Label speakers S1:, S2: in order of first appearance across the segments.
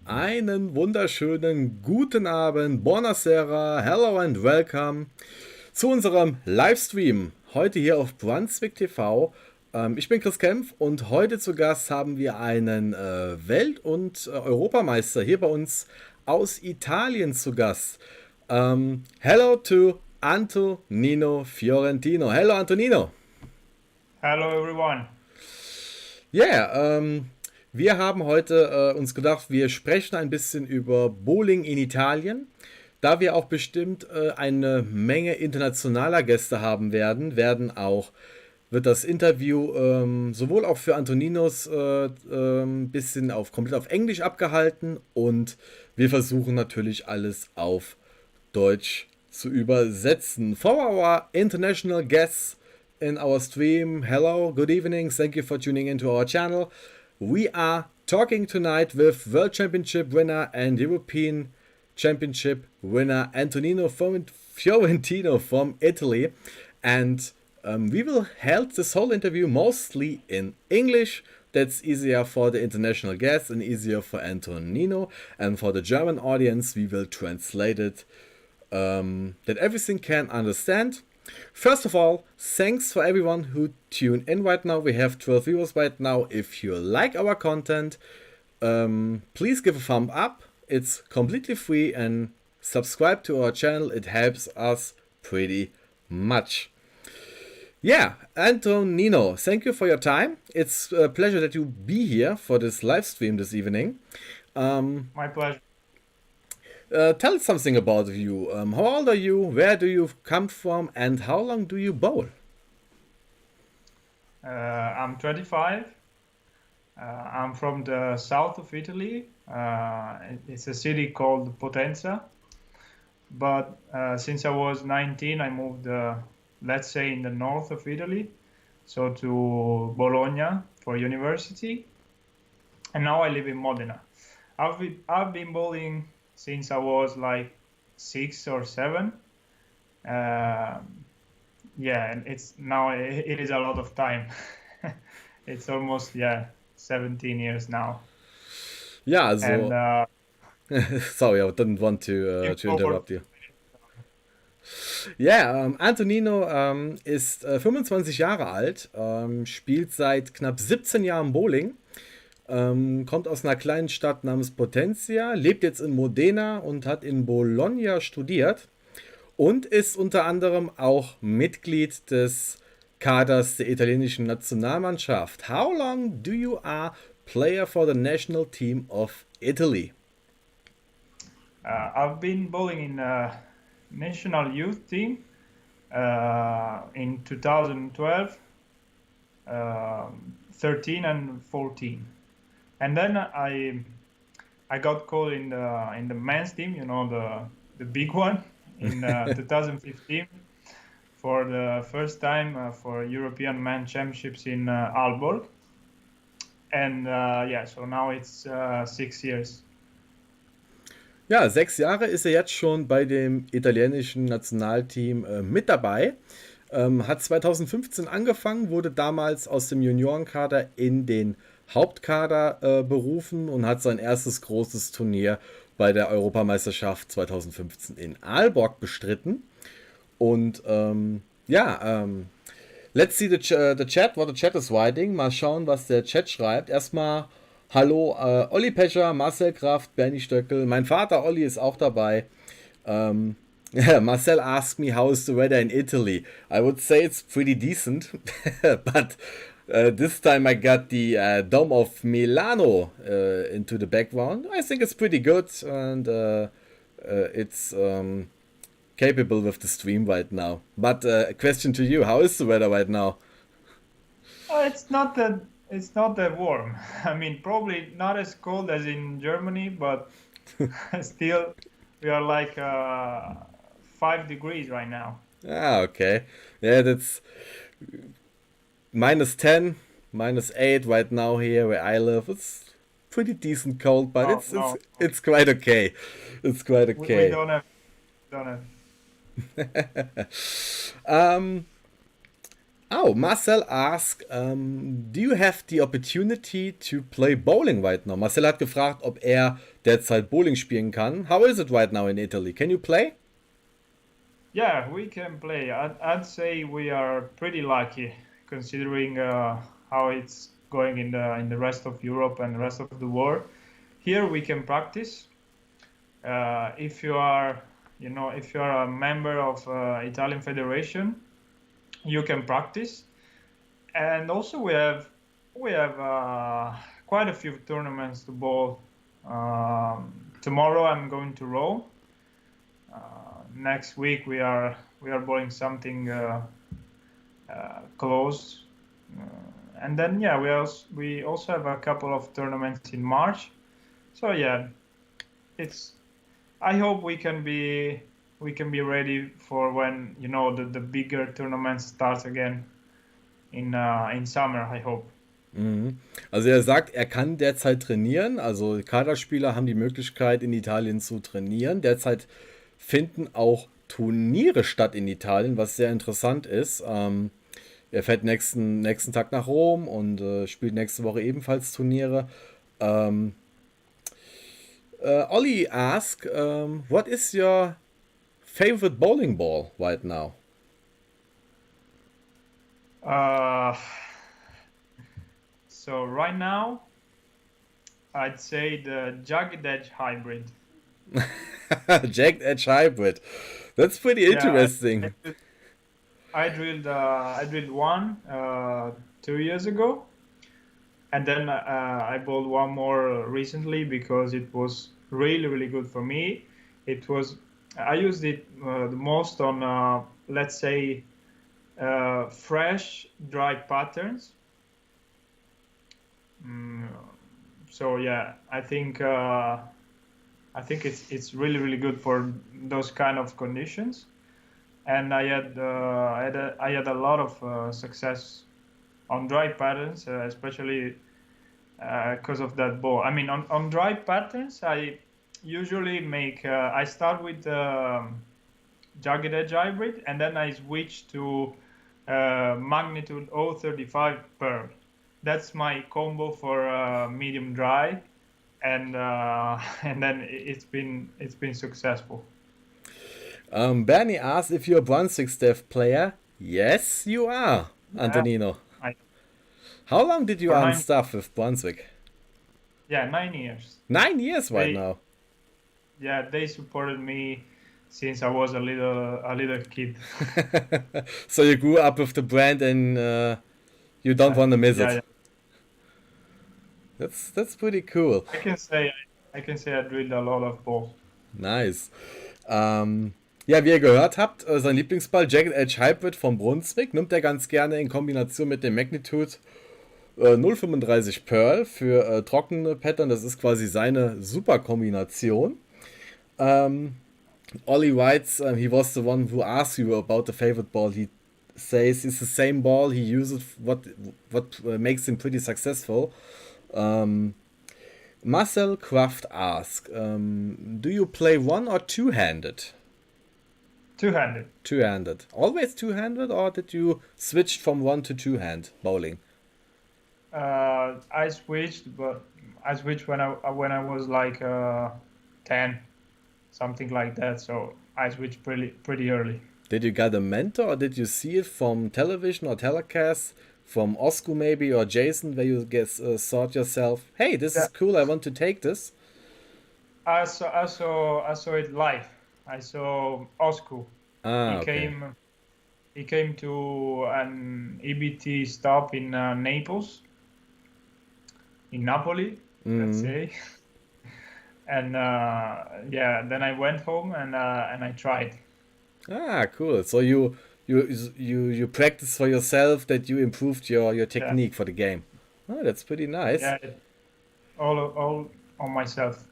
S1: Einen wunderschönen guten Abend, buonasera, hello and welcome zu unserem Livestream. Heute hier auf Brunswick TV. Ich bin Chris Kempf und heute zu Gast haben wir einen Welt- und Europameister hier bei uns aus Italien zu Gast. Hello to Antonino Fiorentino. Hello Antonino.
S2: Hello everyone.
S1: Yeah, wir haben heute uns gedacht, wir sprechen ein bisschen über Bowling in Italien. Da wir auch bestimmt eine Menge internationaler Gäste haben wird das Interview sowohl auch für Antoninos bisschen komplett auf Englisch abgehalten und wir versuchen natürlich alles auf Deutsch zu übersetzen. For our international guests in our stream, hello, good evening, thank you for tuning into our channel. We are talking tonight with World Championship winner and European Championship winner Antonino Fiorentino from Italy, and we will hold this whole interview mostly in English. That's easier for the international guests and easier for Antonino, and for the German audience we will translate it that everything can understand. First of all, thanks for everyone who tuned in right now. We have 12 viewers right now. If you like our content, please give a thumb up. It's completely free, and subscribe to our channel. It helps us pretty much. Yeah, Antonino, thank you for your time. It's a pleasure that you be here for this live stream this evening.
S2: My pleasure.
S1: Tell us something about you. How old are you? Where do you come from? And how long do you bowl?
S2: I'm 25. I'm from the south of Italy. It's a city called Potenza. But since I was 19, I moved, let's say, in the north of Italy, so to Bologna for university. And now I live in Modena. I've been bowling since I was like 6 or 7. Yeah, and it is a lot of time. It's almost 17 years now.
S1: Yeah, so
S2: And
S1: sorry, I didn't want to
S2: over-
S1: interrupt you. Ja, Antonino ist 25 Jahre alt, spielt seit knapp 17 Jahren Bowling, kommt aus einer kleinen Stadt namens Potenza, lebt jetzt in Modena und hat in Bologna studiert und ist unter anderem auch Mitglied des Kaders der italienischen Nationalmannschaft. How long do you are player for the national team of Italy?
S2: I've been bowling in national youth team in 2012, 13 and 14, and then I got called in the men's team, the big one, in 2015 for the first time for European Men Championships in Aalborg, and so now it's 6 years.
S1: Ja, 6 Jahre ist er jetzt schon bei dem italienischen Nationalteam mit dabei. Hat 2015 angefangen, wurde damals aus dem Juniorenkader in den Hauptkader berufen und hat sein erstes großes Turnier bei der Europameisterschaft 2015 in Aalborg bestritten. Und let's see the chat, what the chat is writing. Mal schauen, was der Chat schreibt. Erstmal hallo, Olli Pescher, Marcel Kraft, Bernie Stöckel. Mein Vater Olli ist auch dabei. Marcel asked me how is the weather in Italy. I would say it's pretty decent, but this time I got the Dome of Milano into the background. I think it's pretty good, and it's capable with the stream right now. But a question to you: how is the weather right now?
S2: It's not that warm. I mean, probably not as cold as in Germany, but still, we are like 5 degrees right now.
S1: Ah, okay. Yeah, that's -10, -8 right now here where I live. It's pretty decent cold, but it's quite okay. It's quite okay.
S2: We don't have.
S1: Oh, Marcel asked, do you have the opportunity to play bowling right now? Marcel hat gefragt, ob er derzeit Bowling spielen kann. How is it right now in Italy? Can you play?
S2: Yeah, we can play. I'd say we are pretty lucky considering how it's going in the rest of Europe and the rest of the world. Here we can practice. If you are, if you are a member of Italian Federation, you can practice. And also we have quite a few tournaments to bowl. Tomorrow I'm going to Rome. Next week we are bowling something close, and then yeah, we also have a couple of tournaments in March. So yeah, it's. I hope we can be ready for when the bigger tournaments start again in summer. I hope.
S1: Also er sagt, er kann derzeit trainieren. Also Kaderspieler haben die Möglichkeit in Italien zu trainieren. Derzeit finden auch Turniere statt in Italien, was sehr interessant ist. Er fährt nächsten Tag nach Rom und spielt nächste Woche ebenfalls Turniere. Ollie asked, what is your favorite bowling ball right now?
S2: So right now, I'd say the jagged edge hybrid.
S1: Jagged Edge Hybrid. That's pretty interesting.
S2: I drilled one 2 years ago, and then I bought one more recently because it was really good for me. I used it the most on let's say fresh dry patterns. So yeah, I think it's really good for those kind of conditions, and I had a lot of success on dry patterns, especially because of that ball. I mean, on dry patterns, I usually I start with jagged edge hybrid, and then I switch to magnitude 035 pearl. That's my combo for medium dry. And then it's been successful.
S1: Bernie asked if you're a Brunswick staff player. Yes, you are, Antonino. How long did you earn staff with Brunswick?
S2: Yeah, 9 years.
S1: 9 years right now.
S2: Yeah, they supported me since I was a little kid.
S1: So you grew up with the brand and you don't want to miss it. Yeah. That's pretty cool.
S2: I can say I drilled a lot of balls.
S1: Nice. Ja, wie ihr gehört habt, sein Lieblingsball Jagged Edge Hybrid vom Brunswick nimmt er ganz gerne in Kombination mit dem Magnitude 0,35 Pearl für trockene Pattern. Das ist quasi seine super Kombination. Ollie writes, he was the one who asked you about the favorite ball. He says it's the same ball he uses. What makes him pretty successful. Marcel Kraft asked, do you play one or two-handed?
S2: Two-handed.
S1: Two-handed. Always two-handed, or did you switch from one to two-hand bowling?
S2: I switched when I was like 10, something like that. So I switched pretty early.
S1: Did you get a mentor, or did you see it from television or telecast? From Osku maybe, or Jason, where you thought yourself, hey, this is cool, I want to take this?
S2: I saw it live. I saw Osku. He came to an EBT stop in Naples, in Napoli, let's say. And then I went home and I tried.
S1: Ah, cool. So you practice for yourself that you improved your technique for the game. Oh, that's pretty nice.
S2: Yeah, all on myself.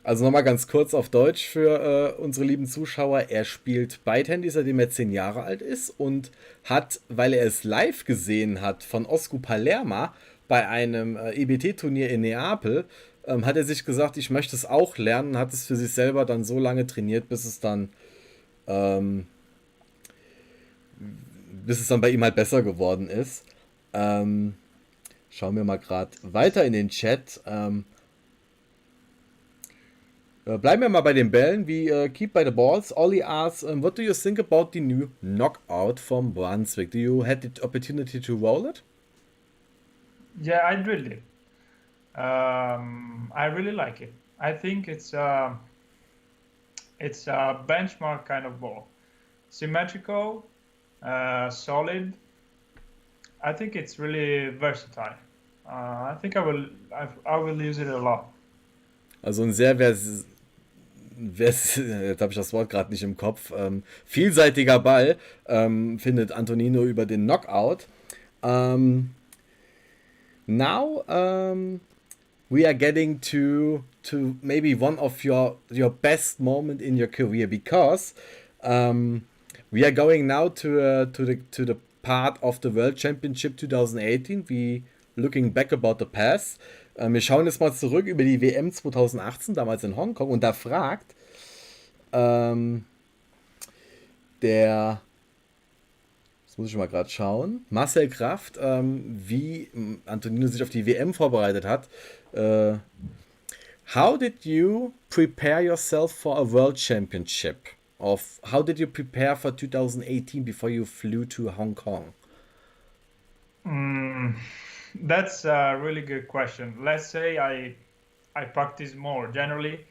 S1: Also nochmal ganz kurz auf Deutsch für unsere lieben Zuschauer. Er spielt beidhändig, seitdem er 10 Jahre alt ist und hat, weil er es live gesehen hat von Osku Palerma bei einem EBT-Turnier in Neapel, hat er sich gesagt, ich möchte es auch lernen, hat es für sich selber dann so lange trainiert, bis es dann bis es dann bei ihm halt besser geworden ist. Schauen wir mal gerade weiter in den Chat. Bleiben wir mal bei den Bällen. We keep by the balls. Ollie asks, what do you think about the new knockout from Brunswick? Do you had the opportunity to roll it?
S2: Yeah, I drilled it. I really like it. I think it's a benchmark kind of ball, symmetrical, solid. I think it's really versatile. I think I will use it a lot.
S1: Also ein sehr jetzt habe ich das Wort gerade nicht im Kopf. Vielseitiger Ball findet Antonino über den Knockout. Now we are getting to maybe one of your best moment in your career, because we are going now to the part of the World Championship 2018. We looking back about the past. Wir schauen jetzt mal zurück über die WM 2018, damals in Hongkong, und da fragt jetzt muss ich mal gerade schauen, Marcel Kraft, wie Antonino sich auf die WM vorbereitet hat. How did you prepare yourself for a World Championship? How did you prepare for 2018 before you flew to Hong Kong?
S2: That's a really good question. Let's say I practice more. Generally,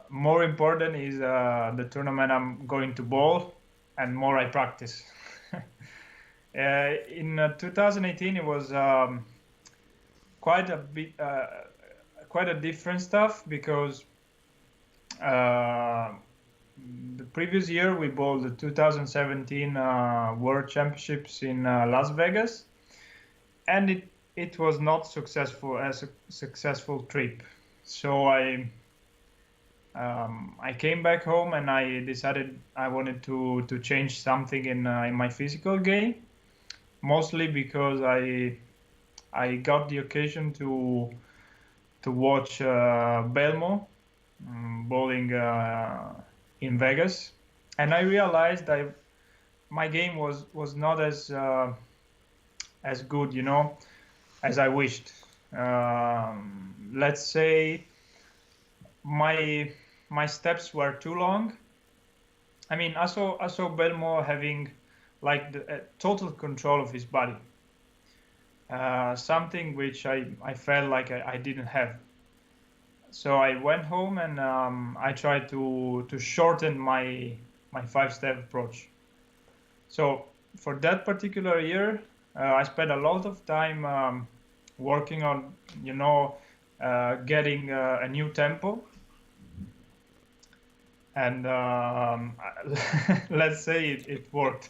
S2: more important is the tournament I'm going to bowl, and more I practice. In 2018, it was quite a different stuff, because the previous year we bowled the 2017 World Championships in Las Vegas, and it was not successful as a successful trip. So I came back home and I decided I wanted to change something in my physical game, mostly because I got the occasion to watch Belmo bowling in Vegas, and I realized that my game was not as good, as I wished. Let's say my steps were too long. I mean, I saw Belmo having like the total control of his body, something which I felt like I didn't have. So I went home and I tried to shorten my 5-step approach. So for that particular year, I spent a lot of time working on, getting a new tempo. And let's say it worked.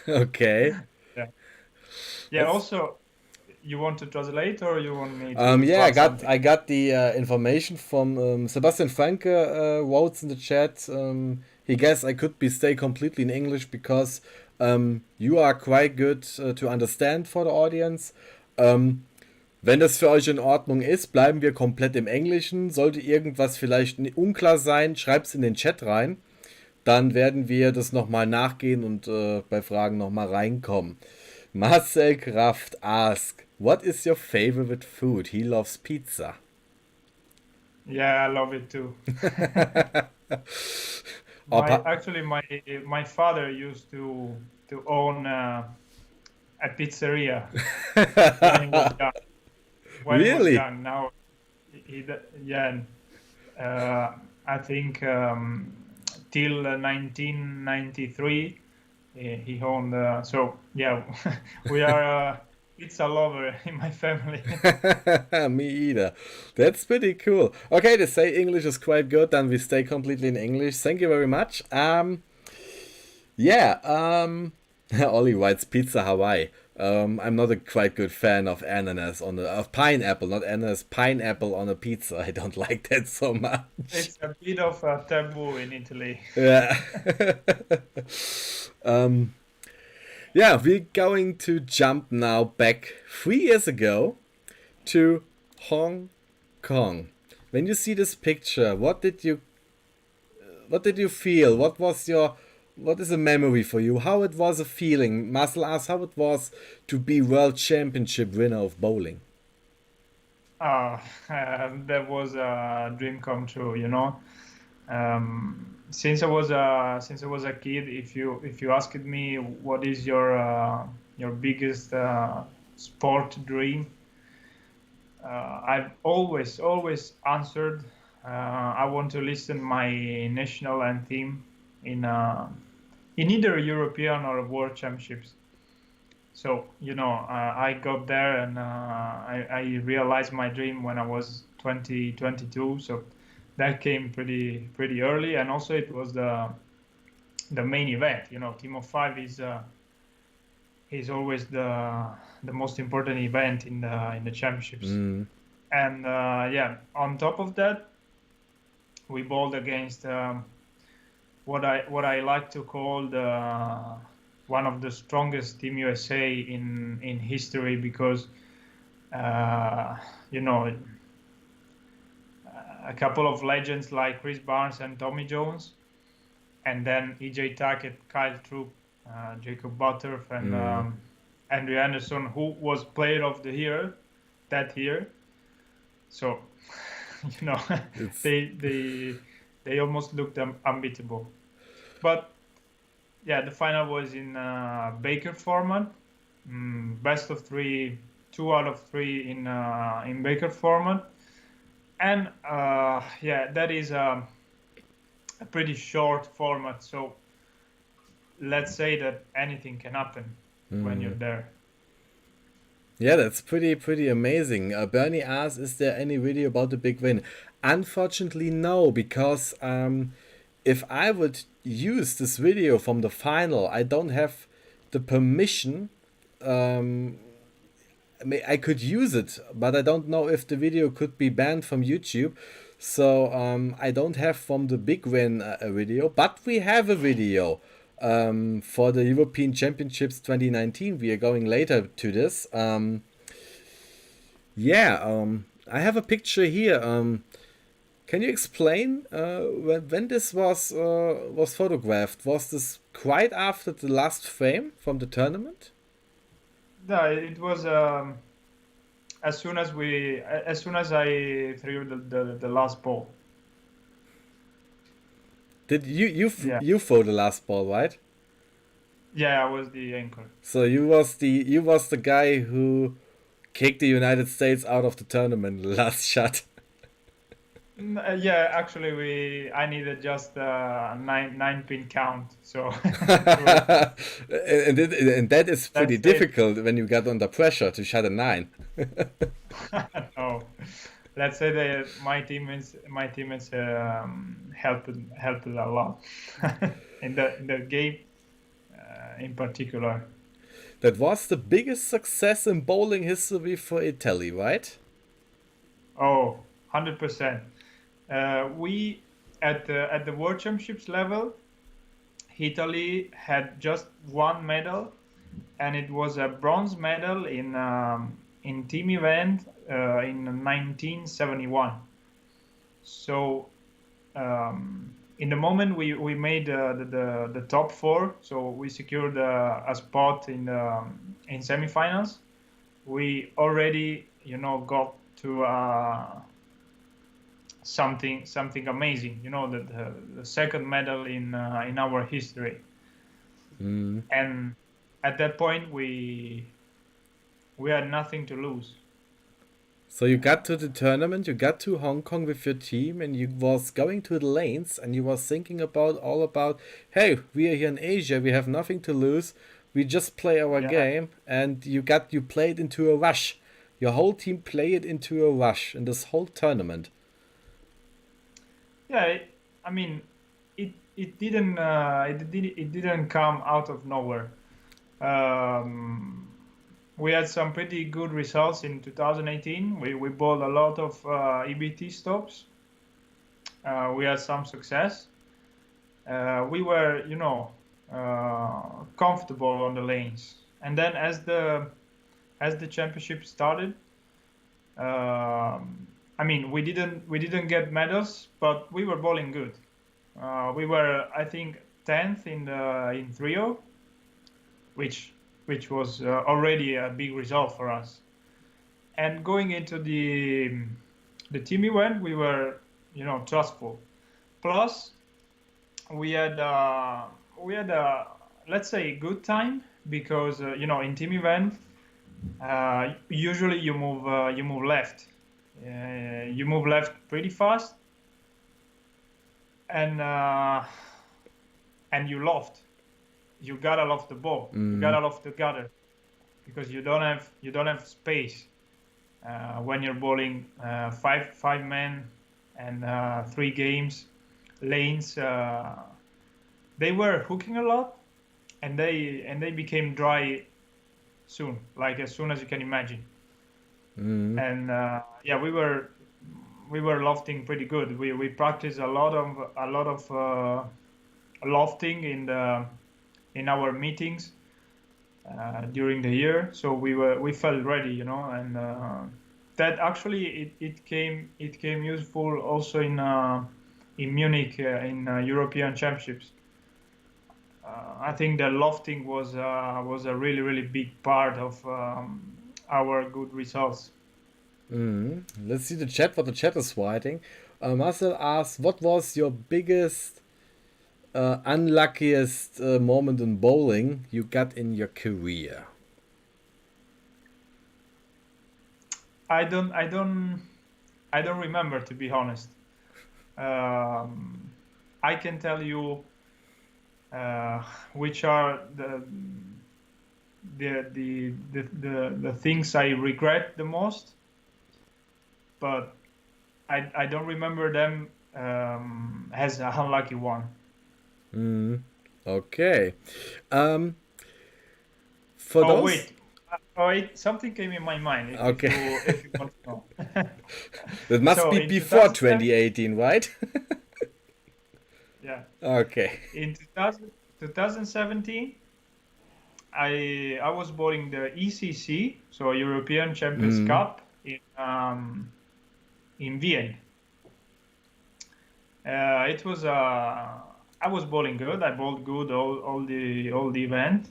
S1: Okay.
S2: Yeah. Also, you want to translate, or you want me to
S1: I got the information from Sebastian Franke wrote in the chat. He guessed I could stay completely in English because you are quite good to understand for the audience. Wenn das für euch in Ordnung ist, bleiben wir komplett im Englischen. Sollte irgendwas vielleicht unklar sein, schreibt es in den Chat rein. Dann werden wir das nochmal nachgehen und bei Fragen nochmal reinkommen. Marcel Kraft asks, what is your favorite food? He loves pizza.
S2: Yeah, I love it too. Actually, my father used to own a pizzeria when he was young. When
S1: Really?
S2: he was young. Now, I think till 1993 he owned. So yeah, we are pizza lover in my family.
S1: Me either. That's pretty cool. Okay, they say English is quite good, then we stay completely in English. Thank you very much. Ollie writes Pizza Hawaii. I'm not a quite good fan of ananas of pineapple, not ananas, pineapple on a pizza. I don't like that so much.
S2: It's a bit of a taboo in Italy.
S1: Yeah. We're going to jump now back 3 years ago to Hong Kong. When you see this picture, what did you feel? What was your what is a memory for you? How it was a feeling? Marcel asked how it was to be world championship winner of bowling.
S2: Uh, that was a dream come true, you know. Since I was a kid, if you asked me what is your biggest sport dream, I've always answered I want to listen my national anthem in either European or World Championships. So I got there and I realized my dream when I was 22. So that came pretty early, and also it was the main event. Team of five is always the most important event in the championships. And on top of that, we bowled against what I like to call one of the strongest Team USA in history, because a couple of legends like Chris Barnes and Tommy Jones, and then EJ Tackett, Kyle Troop, Jacob Butterf, and Andrew Anderson, who was Player of the Year that year. So they almost looked unbeatable. But yeah, the final was in Baker format, best of three, 2 out of 3 in Baker format, and that is a pretty short format. So let's say that anything can happen when you're there.
S1: Yeah, that's pretty amazing. Bernie asks, is there any video about the big win? Unfortunately, no, because if I would use this video from the final, I don't have the permission. I could use it, but I don't know if the video could be banned from YouTube. So I don't have from the big win a video, but we have a video for the European Championships 2019. We are going later to this. I have a picture here. Can you explain when this was photographed? Was this quite after the last frame from the tournament?
S2: No, it was as soon as I threw the last ball.
S1: Did you throw the last ball, right?
S2: Yeah, I was the anchor.
S1: So you was the guy who kicked the United States out of the tournament last shot.
S2: Yeah, actually, I needed just a 9-pin count. So
S1: and that is pretty difficult when you got under pressure to shot a 9.
S2: No, let's say that my teammates helped a lot in the game in particular.
S1: That was the biggest success in bowling history for Italy, right?
S2: Oh, 100%. We at the World Championships level, Italy had just one medal, and it was a bronze medal in team event in 1971. So in the moment we made the top 4, so we secured a spot in semifinals. We already got to something amazing, the second medal in our history. And at that point we had nothing to lose.
S1: So you got to the tournament, you got to Hong Kong with your team, and you was going to the lanes, and you was thinking about, hey, we are here in Asia, we have nothing to lose, we just play our game, and you played into a rush. Your whole team played into a rush in this whole tournament.
S2: Yeah, I mean, it didn't come out of nowhere. We had some pretty good results in 2018. We bowled a lot of EBT stops. We had some success. We were, comfortable on the lanes. And then as the championship started, we didn't get medals, but we were bowling good. We were, I think, 10th in trio, which was already a big result for us. And going into the team event, we were, trustful. Plus, we had a let's say good time because in team event usually you move left. You move left pretty fast, and you loft. You gotta loft the ball. You gotta loft the gutter because you don't have space when you're bowling five men and 3 games lanes. They were hooking a lot, and they became dry soon, like as soon as you can imagine. And we were lofting pretty good. We practiced a lot of lofting in our meetings during the year, so we felt ready, and that actually it came useful also in Munich in European Championships. I think the lofting was a really, really big part of our good results.
S1: Let's see the chat, what the chat is writing. Marcel asks, what was your biggest unluckiest moment in bowling you got in your career?
S2: I don't remember, to be honest. I can tell you which are the things I regret the most, but I don't remember them as an unlucky one.
S1: Okay.
S2: Wait, something came in my mind. If you want to know.
S1: That must be before 2018, right?
S2: Yeah.
S1: Okay.
S2: In 2017, I was bowling the ECC, so European Champions Cup in Vienna. It was I was bowling good. I bowled good all the event,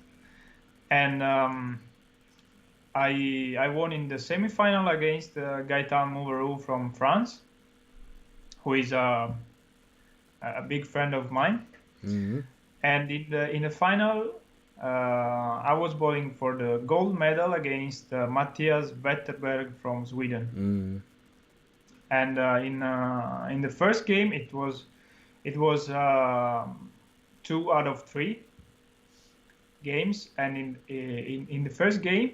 S2: and I won in the semifinal against Gaëtan from France, who is a big friend of mine. And in the final, I was bowling for the gold medal against Matthias Wetterberg from Sweden. And in the first game, it was 2 out of 3 games, and in the first game,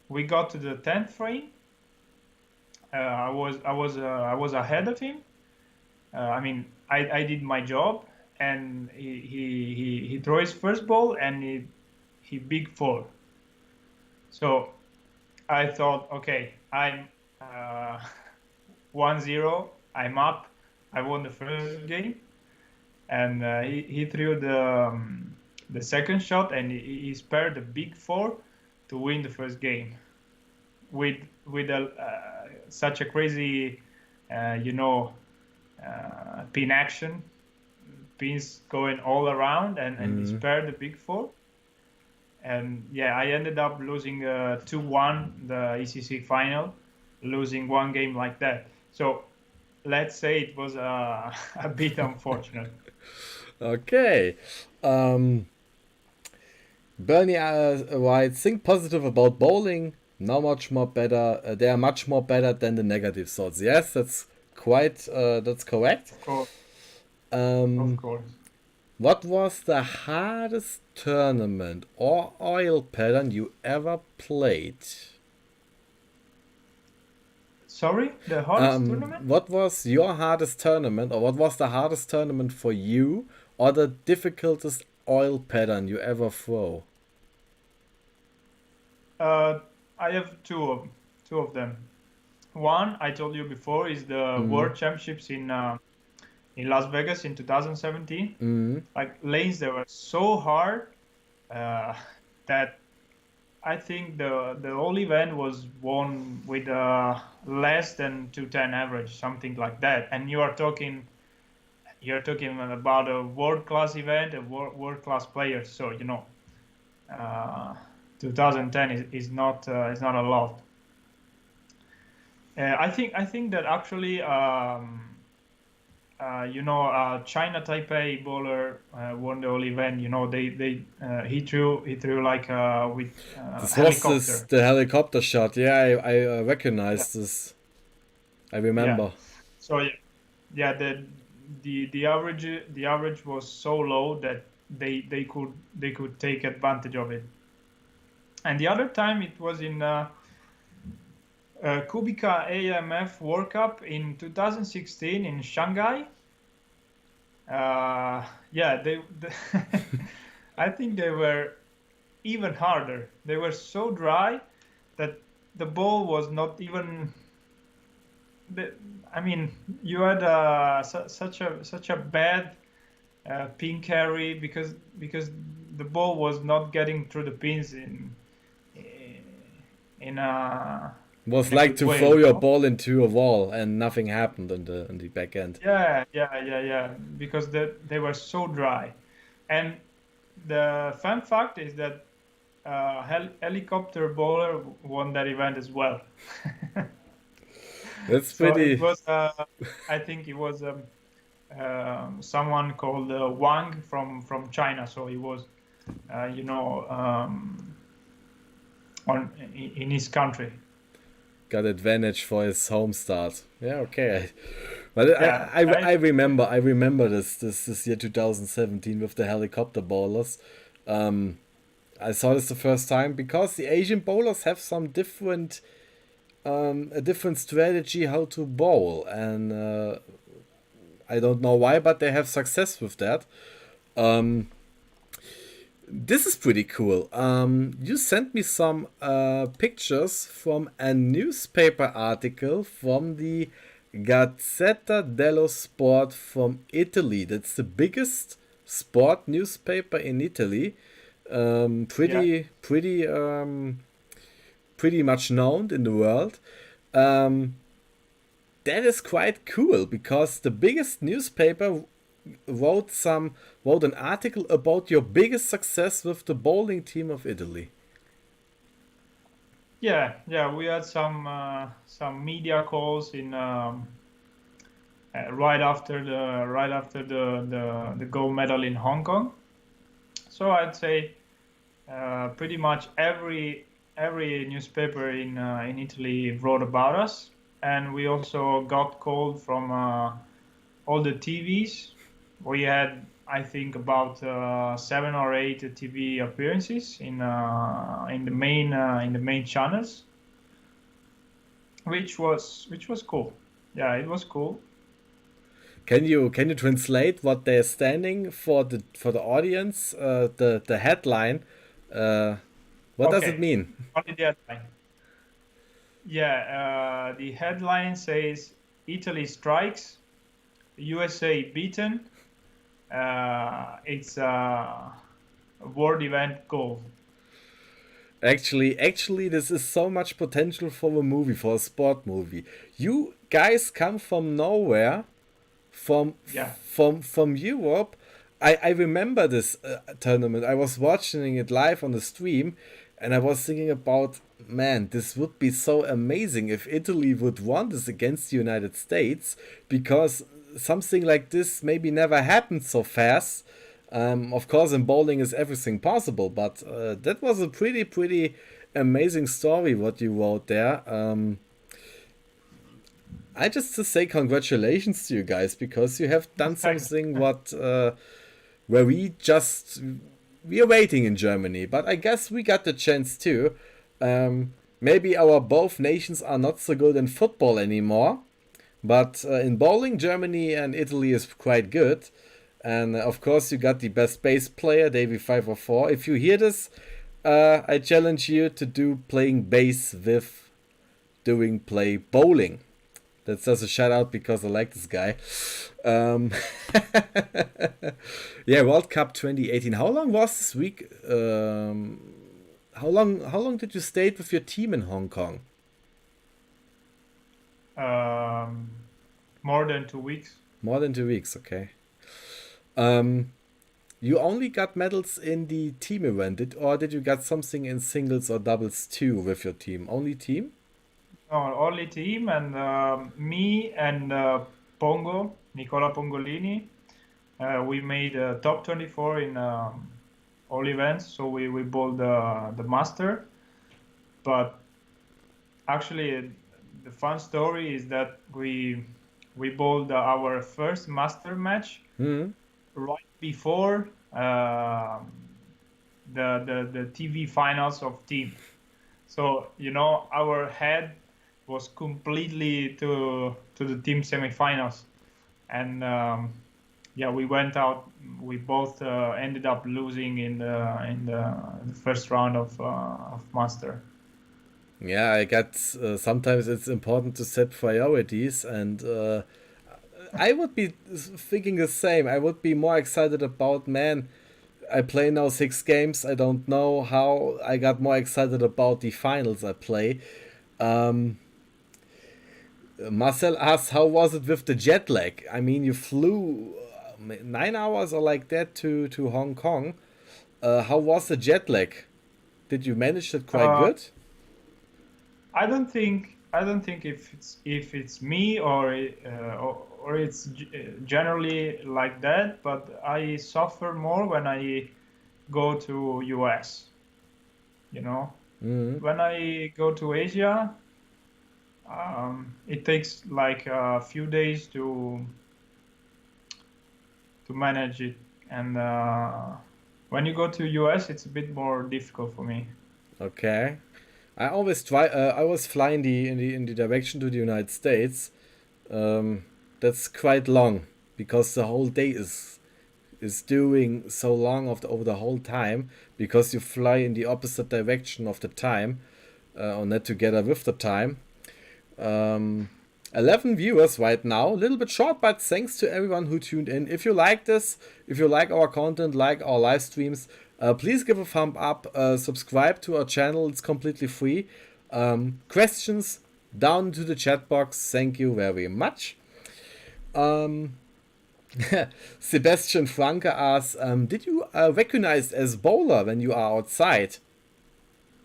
S2: we got to the 10th frame. I was ahead of him. I did my job, and he threw his first ball, and he big 4. So I thought, okay, I'm 1-0. I'm up. I won the first game, and he threw the second shot, and he spared the big 4 to win the first game with such a crazy, pin action, pins going all around, and he spared the big 4. And I ended up losing 2-1 the ECC final, losing 1 game like that. So let's say it was a bit unfortunate.
S1: Okay. Bernie writes, think positive about bowling. Now much more better. They are much more better than the negative thoughts. Yes, that's that's correct.
S2: Of course.
S1: Of course. What was the hardest tournament or oil pattern you ever played?
S2: Sorry, the hardest tournament?
S1: What was your hardest tournament, or what was the hardest tournament for you, or the difficultest oil pattern you ever throw?
S2: I have two of them. One, I told you before, is the World Championships in Las Vegas in 2017. Like lanes, they were so hard that I think the whole event was won with less than 210 average, something like that. And you are talking you're talking about a world-class event, a world-class players. So 2010 is not a lot. I think that actually China Taipei bowler won the whole event. He threw like with
S1: This
S2: helicopter.
S1: was the helicopter shot. Yeah, I recognize this. I remember.
S2: Yeah. So the average was so low that they could take advantage of it. And the other time it was in Kubica AMF World Cup in 2016 in Shanghai. I think they were even harder. They were so dry that the ball was not even. I mean, you had such a bad pin carry because the ball was not getting through the pins in a.
S1: It was
S2: in a
S1: like
S2: good
S1: to
S2: way,
S1: throw
S2: you
S1: your
S2: know?
S1: ball into a wall and nothing happened in the back end.
S2: Yeah. Because they were so dry, and the fun fact is that helicopter bowler won that event as well.
S1: That's
S2: So
S1: pretty.
S2: it was, I think it was someone called Wang from China. So he was, in his country.
S1: Got advantage for his home start. Yeah, okay. But
S2: Yeah,
S1: I remember this year 2017 with the helicopter bowlers. I saw this the first time because the Asian bowlers have some different a different strategy how to bowl, and I don't know why, but they have success with that. This is pretty cool. You sent me some pictures from a newspaper article from the Gazzetta dello Sport from Italy. That's the biggest sport newspaper in Italy. Pretty much known in the world. That is quite cool because the biggest newspaper wrote an article about your biggest success with the bowling team of Italy.
S2: Yeah. We had some media calls in right after the gold medal in Hong Kong. So I'd say pretty much every newspaper in Italy wrote about us, and we also got called from all the TVs. We had, I think, about 7 or 8 TV appearances in the main channels, which was cool. Yeah, it was cool.
S1: Can you translate what they're standing for the audience? The headline. What does it mean?
S2: Only the headline. Yeah, the headline says Italy strikes, USA beaten. It's a world event gold.
S1: Actually, this is so much potential for a movie, for a sport movie. You guys come from nowhere, from Europe. I remember this tournament. I was watching it live on the stream, and I was thinking about, man, this would be so amazing if Italy would won this against the United States, because something like this maybe never happened so fast. Of course, in bowling is everything possible, but that was a pretty amazing story what you wrote there. I just to say congratulations to you guys, because you have done something what where we are waiting in Germany, but I guess we got the chance too. Maybe our both nations are not so good in football anymore, but in bowling, Germany and Italy is quite good. And of course, you got the best bass player, Davey 504. If you hear this, I challenge you to do playing bass with play bowling. That's just a shout out because I like this guy. Yeah, World Cup 2018. How long was this week? How long did you stay with your team in Hong Kong?
S2: More than 2 weeks.
S1: More than 2 weeks, okay. You only got medals in the team event, or did you get something in singles or doubles too with your team? Only team?
S2: No, only team, and me and Pongo, Nicola Pongolini, we made top 24 in all events. So we bowled the master. But actually, the fun story is that we bowled our first master match right before the TV finals of team. So our head was completely to the team semifinals, and we went out. We both ended up losing in the first round of master.
S1: Yeah, I get sometimes it's important to set priorities, and I would be thinking the same. I would be more excited about, man, I play now 6 games. I don't know how I got more excited about the finals I play. Um, Marcel asks, how was it with the jet lag? I mean, you flew 9 hours or like that to Hong Kong. How was the jet lag? Did you manage it quite good?
S2: I don't think if it's me or it's generally like that, but I suffer more when I go to US. When I go to Asia, it takes like a few days to manage it, and when you go to US, it's a bit more difficult for me.
S1: Okay. I always try. I always fly in the direction to the United States. That's quite long because the whole day is doing so long over the whole time because you fly in the opposite direction of the time, or not together with the time. 11 viewers right now, a little bit short, but thanks to everyone who tuned in. If you like this, if you like our content, like our live streams, please give a thumb up, subscribe to our channel, it's completely free. Questions down to the chat box, thank you very much. Sebastian Franke asks, did you recognize as bowler when you are outside?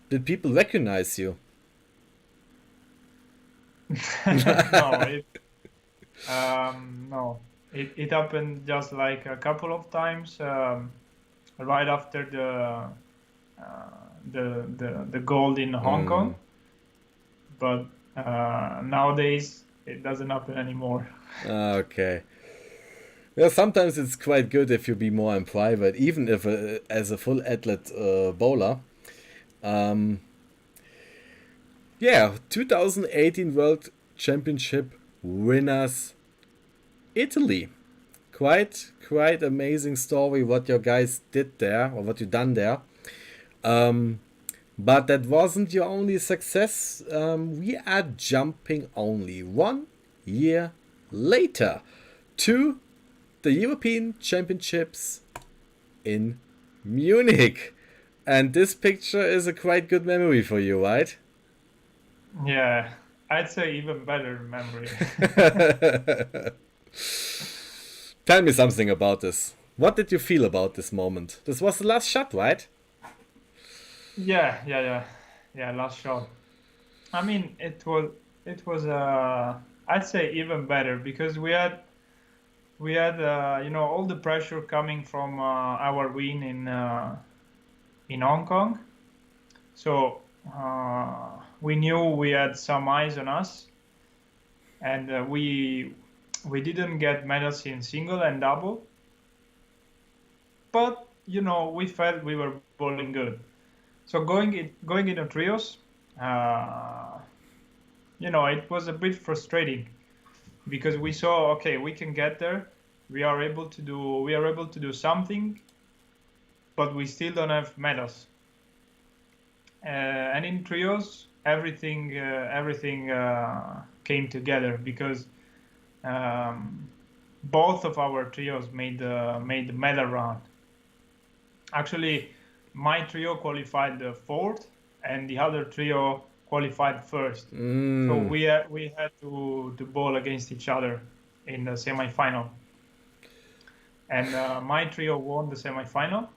S1: Did people recognize you?
S2: No, no. It happened just like a couple of times right after the gold in Hong Kong, but nowadays it doesn't happen anymore.
S1: Okay. Yeah, sometimes it's quite good if you be more in private, even if as a full athlete bowler. 2018 World Championship winners, Italy. Quite amazing story what your guys did there, or what you done there. But that wasn't your only success. We are jumping only 1 year later to the European Championships in Munich. And this picture is a quite good memory for you, right?
S2: Yeah, I'd say even better memory.
S1: Tell me something about this. What did you feel about this moment? This was the last shot, right?
S2: Yeah, last shot. I mean, it was I'd say even better because we had all the pressure coming from our win in Hong Kong. So we knew we had some eyes on us, and we didn't get medals in single and double, but we felt we were bowling good. So going into trios, it was a bit frustrating because we saw, okay, we can get there, we are able to do something, but we still don't have medals. And in trios, everything came together because both of our trios made the medal round. Actually, my trio qualified fourth, and the other trio qualified first. So we had to bowl against each other in the semi-final. and my trio won the semifinal.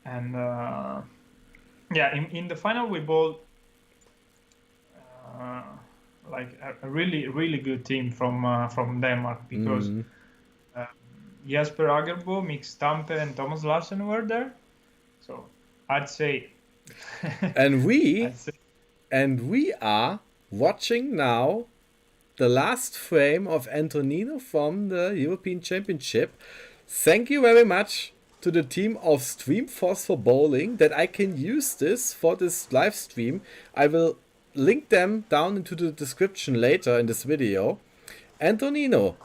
S2: And in the final we bowled like a really good team from Denmark, because Jesper Agerbo, Mick Stampe, and Thomas Larsen were there. So I'd say.
S1: And we are watching now the last frame of Antonino from the European Championship. Thank you very much to the team of Streamforce for Bowling that I can use this for this live stream. I will link them down into the description later in this video. Antonino,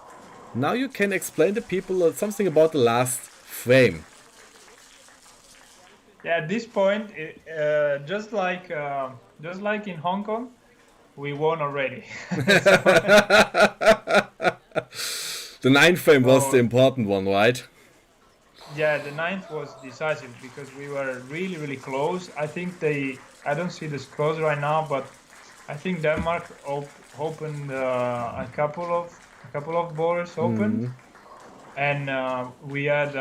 S1: now you can explain to people something about the last frame.
S2: Yeah, at this point, just like in Hong Kong, we won already.
S1: The ninth frame was the important one, right?
S2: Yeah, the ninth was decisive because we were really close. I think I don't see the scores right now, but I think Denmark opened a couple of bowlers open, and we had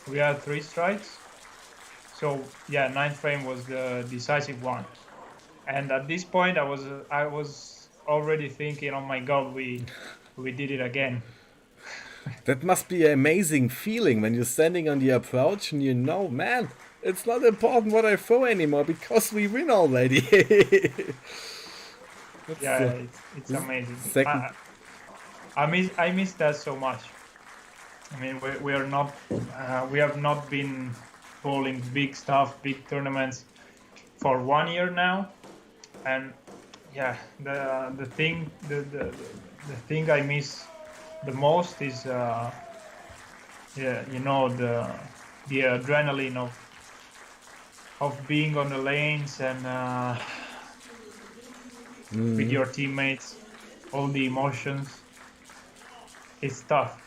S2: 3 strikes. So yeah, ninth frame was the decisive one. And at this point, I was already thinking, oh my God, we did it again.
S1: That must be an amazing feeling when you're standing on the approach and you know, man, it's not important what I throw anymore because we win already.
S2: It's amazing. I miss that so much. I mean, we have not been bowling big stuff, big tournaments for 1 year now, and yeah, the thing I miss the most is the adrenaline of being on the lanes and with your teammates, all the emotions. It's tough.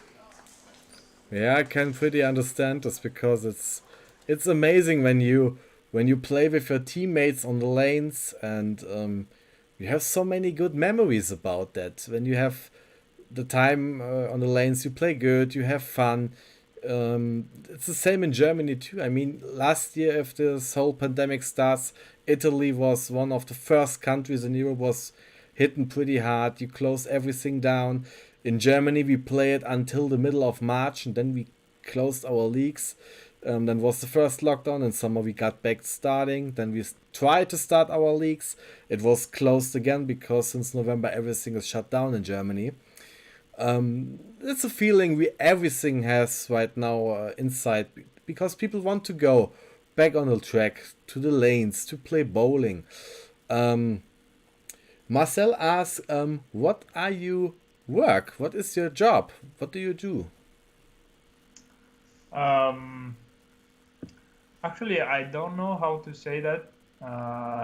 S1: Yeah, I can pretty understand this because it's amazing when you play with your teammates on the lanes, and you have so many good memories about that. When you have the time on the lanes, you play good, you have fun. It's the same in Germany too. I mean, last year, if this whole pandemic starts, Italy was one of the first countries in Europe was hitting pretty hard. You close everything down. In Germany, we played until the middle of March, and then we closed our leagues. Then was the first lockdown. In summer, we got back starting. Then we tried to start our leagues. It was closed again because since November, everything is shut down in Germany. It's a feeling everything has right now inside, because people want to go back on the track, to the lanes, to play bowling. Marcel asks, what are you work? What is your job? What do you do?
S2: Actually, I don't know how to say that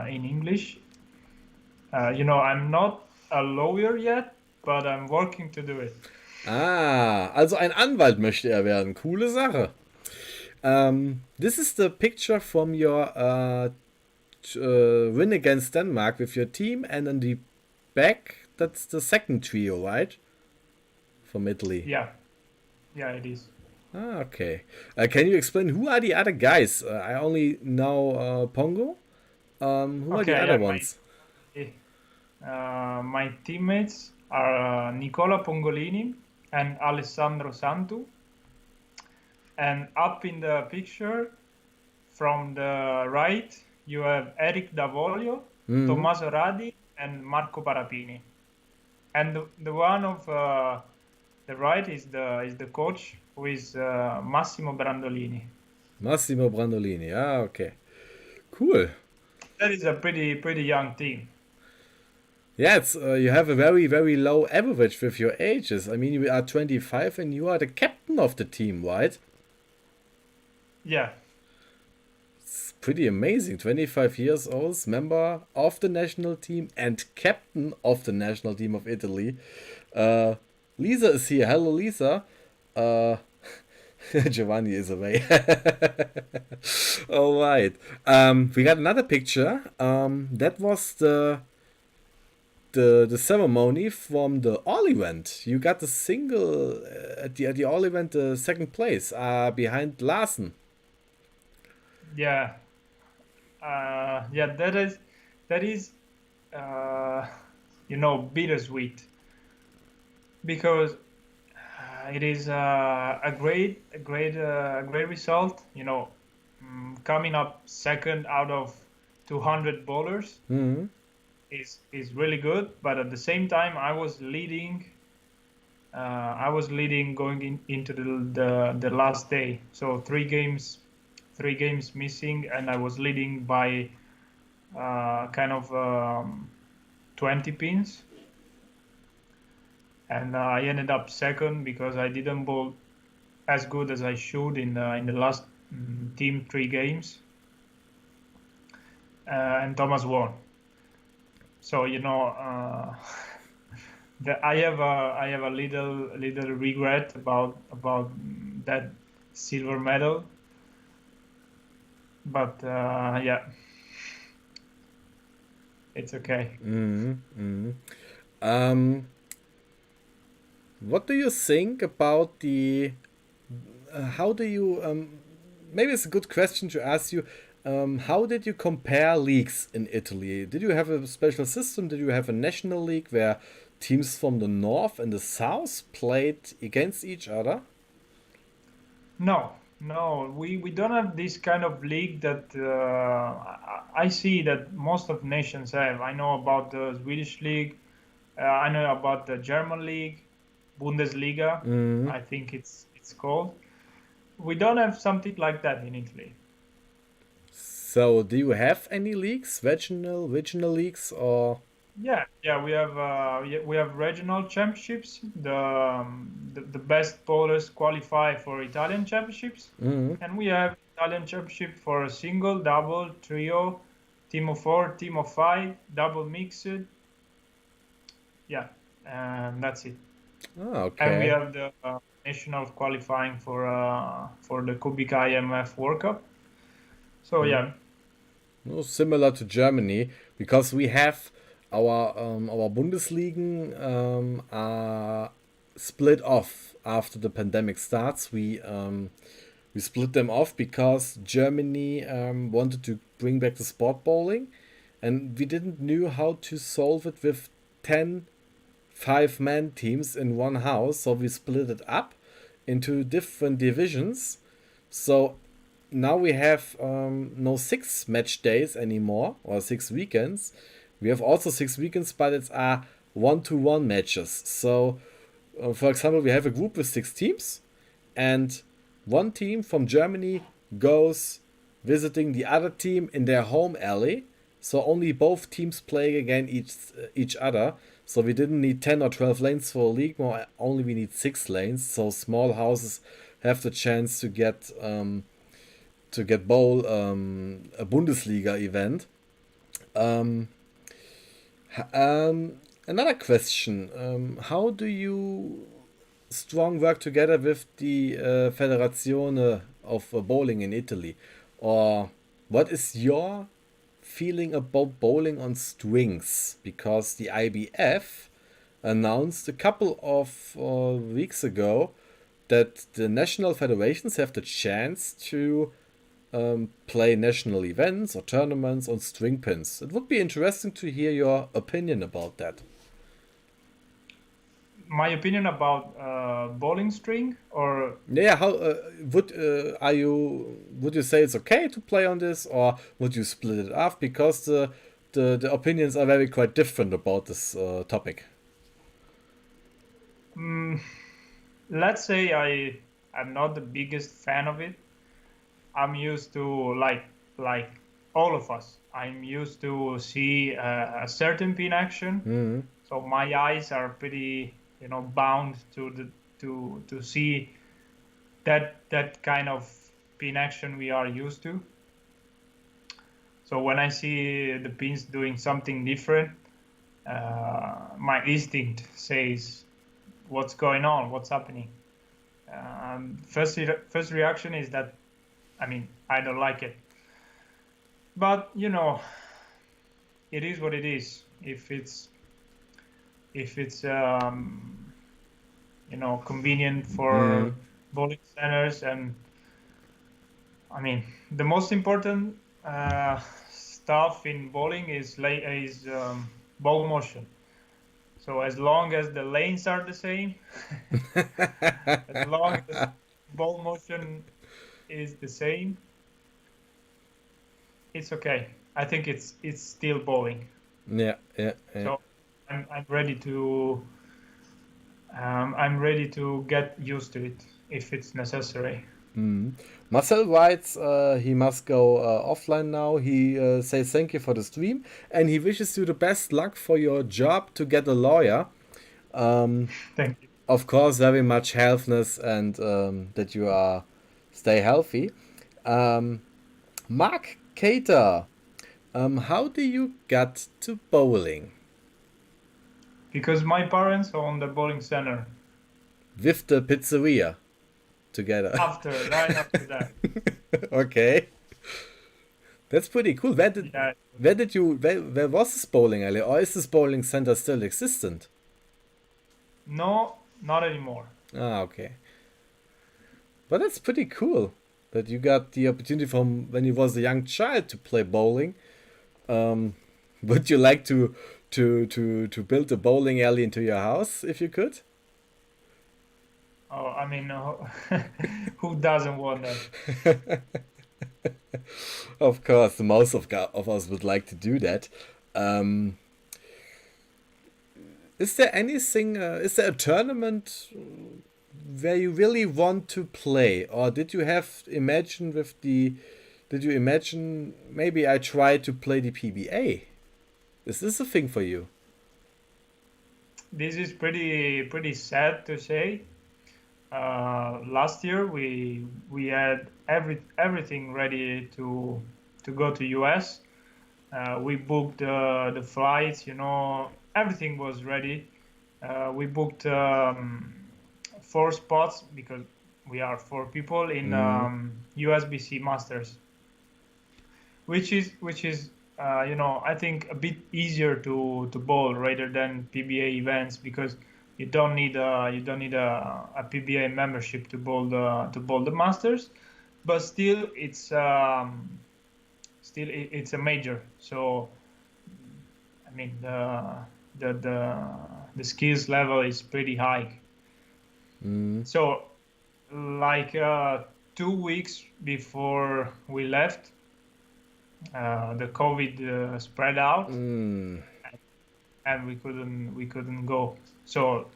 S2: in English. I'm not a lawyer yet, but I'm working to do it.
S1: Also ein Anwalt möchte er werden. Coole Sache. This is the picture from your win against Denmark with your team, and on the back, that's the second trio, right? From Italy.
S2: Yeah, it is.
S1: Okay. Can you explain who are the other guys? I only know Pongo. Who are the other ones?
S2: My teammates are Nicola Pongolini and Alessandro Santu. And up in the picture, from the right, you have Eric Davoglio, Tommaso Radi, and Marco Parapini. And the one of the right is the coach, who is Massimo Brandolini.
S1: Massimo Brandolini. Okay. Cool.
S2: That is a pretty young team.
S1: Yeah, it's you have a very, very low average with your ages. I mean, you are 25 and you are the captain of the team, right?
S2: Yeah.
S1: It's pretty amazing. 25 years old, member of the national team and captain of the national team of Italy. Lisa is here. Hello, Lisa. Giovanni is away. All right. We got another picture. That was the the ceremony from the all event. You got the single at the all event, second place, behind Larsen.
S2: Yeah, yeah, that is bittersweet, because it is a great result. Coming up second out of 200 bowlers
S1: Mm-hmm.
S2: is really good. But at the same time, I was leading. Going into the last day. So three games missing, and I was leading by kind of 20 pins. And I ended up second because I didn't bowl as good as I should in the last team 3 games, and Thomas won. So I have a little regret about that silver medal, but yeah, it's okay.
S1: Mm-hmm. Mm-hmm. Um, what do you think about the? How do you? Maybe it's a good question to ask you. How did you compare leagues in Italy? Did you have a special system? Did you have a national league where teams from the north and the south played against each other?
S2: No, we don't have this kind of league that I see that most of nations have. I know about the Swedish league. I know about the German league, Bundesliga.
S1: Mm.
S2: I think it's called. We don't have something like that in Italy.
S1: So, do you have any leagues, regional leagues, or?
S2: Yeah, we have regional championships. The best bowlers qualify for Italian championships,
S1: Mm.
S2: and we have Italian championship for a single, double, trio, team of 4, team of 5, double mixed. Yeah, and that's it.
S1: Oh,
S2: And we
S1: okay.
S2: have the national qualifying for the Kubik IMF World Cup. So
S1: Mm.
S2: yeah,
S1: No, similar to Germany, because we have our Bundesligen are split off after the pandemic starts. We split them off because Germany wanted to bring back the sport bowling, and we didn't know how to solve it with 10 5-man teams in one house, so we split it up into different divisions. So now we have no 6 match days anymore, or 6 weekends. We have also 6 weekends, but it's 1-to-1 matches. So, for example, we have a group with 6 teams, and one team from Germany goes visiting the other team in their home alley. So only both teams playing against each other. So we didn't need 10 or 12 lanes for a league, more only we need 6 lanes. So small houses have the chance to get bowl a Bundesliga event. Um, Another question: how do you strong work together with the Federazione of Bowling in Italy, or what is your feeling about bowling on strings? Because the IBF announced a couple of weeks ago that the national federations have the chance to play national events or tournaments on string pins. It would be interesting to hear your opinion about that.
S2: my opinion about bowling string, or
S1: Yeah, how would you say it's okay to play on this, or would you split it up? Because the opinions are very quite different about this topic.
S2: mm, let's say I'm not the biggest fan of it. I'm used to like all of us. I'm used to see a certain pin action,
S1: Mm.
S2: so my eyes are pretty bound to see that kind of pin action we are used to. So when I see the pins doing something different, my instinct says, "What's going on? What's happening?" First reaction is that, I mean, I don't like it, but it is what it is. If it's if it's convenient for bowling centers. And I mean, the most important stuff in bowling is ball motion. So as long as the lanes are the same, as long as ball motion is the same, it's okay. I think it's still bowling.
S1: Yeah.
S2: So I'm ready to get used to it if it's necessary.
S1: Marcel writes he must go offline now. He says thank you for the stream, and he wishes you the best luck for your job to get a lawyer.
S2: Thank you.
S1: Of course, very much healthness and that you are stay healthy. Mark Cater, how do you get to bowling?
S2: Because my parents own the bowling center.
S1: With the pizzeria together.
S2: Right after that.
S1: Okay. That's pretty cool. Where was this bowling alley, or is this bowling center still existent?
S2: No, not anymore.
S1: Ah, okay. But that's pretty cool that you got the opportunity from when you was a young child to play bowling. Would you like to build a bowling alley into your house if you could?
S2: Oh, I mean, who doesn't want that?
S1: Of course, most of us would like to do that. Is there anything? Is there a tournament where you really want to play, or did you imagine maybe I try to play the PBA? Is this a thing for you?
S2: This is pretty sad to say. Last year we had everything ready to go to US. We booked the flights, everything was ready. We booked 4 spots because we are 4 people in USBC Masters, which is I think a bit easier to bowl rather than PBA events, because you don't need a PBA membership to bowl the Masters, but still it's a major. So I mean the skills level is pretty high. So like 2 weeks before we left, the COVID spread out, and we couldn't go. So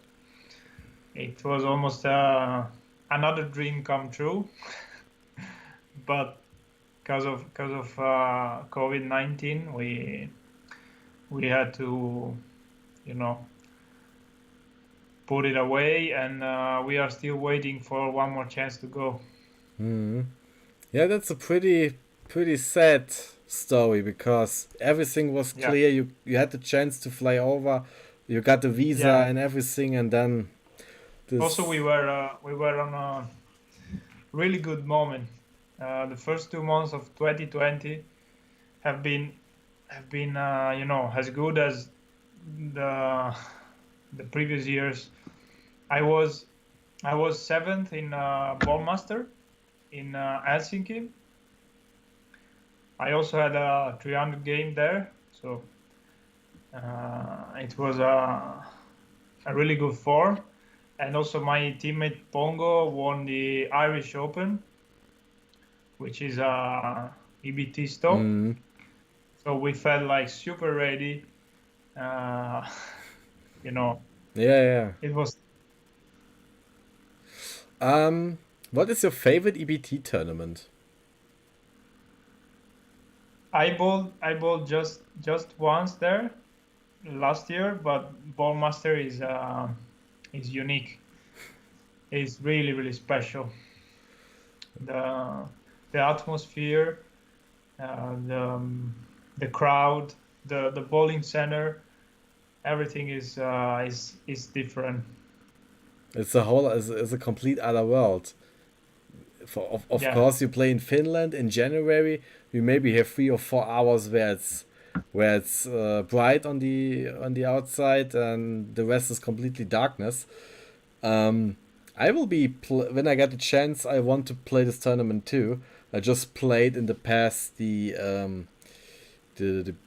S2: it was almost another dream come true, but because of COVID-19, we had to, put it away, and we are still waiting for one more chance to go.
S1: Yeah, that's a pretty sad story, because everything was clear. You had the chance to fly over, you got the visa and everything, and then
S2: also we were on a really good moment. The first 2 months of 2020 have been as good as the previous years. I was 7th in Bowlmaster in Helsinki. I also had a 300 game there, so it was a really good form. And also my teammate Pongo won the Irish Open, which is a EBT stop. So we felt like super ready.
S1: Yeah.
S2: It was.
S1: What is your favorite EBT tournament?
S2: I bowled just once there last year, but Bowlmaster is unique. It's really, really special. The atmosphere, the crowd, the bowling center, everything is different.
S1: It's a complete other world. Of course, you play in Finland in January. You maybe have 3 or 4 hours where it's where it's bright on the outside and the rest is completely darkness. I will be when I get the chance. I want to play this tournament too. I just played in the past the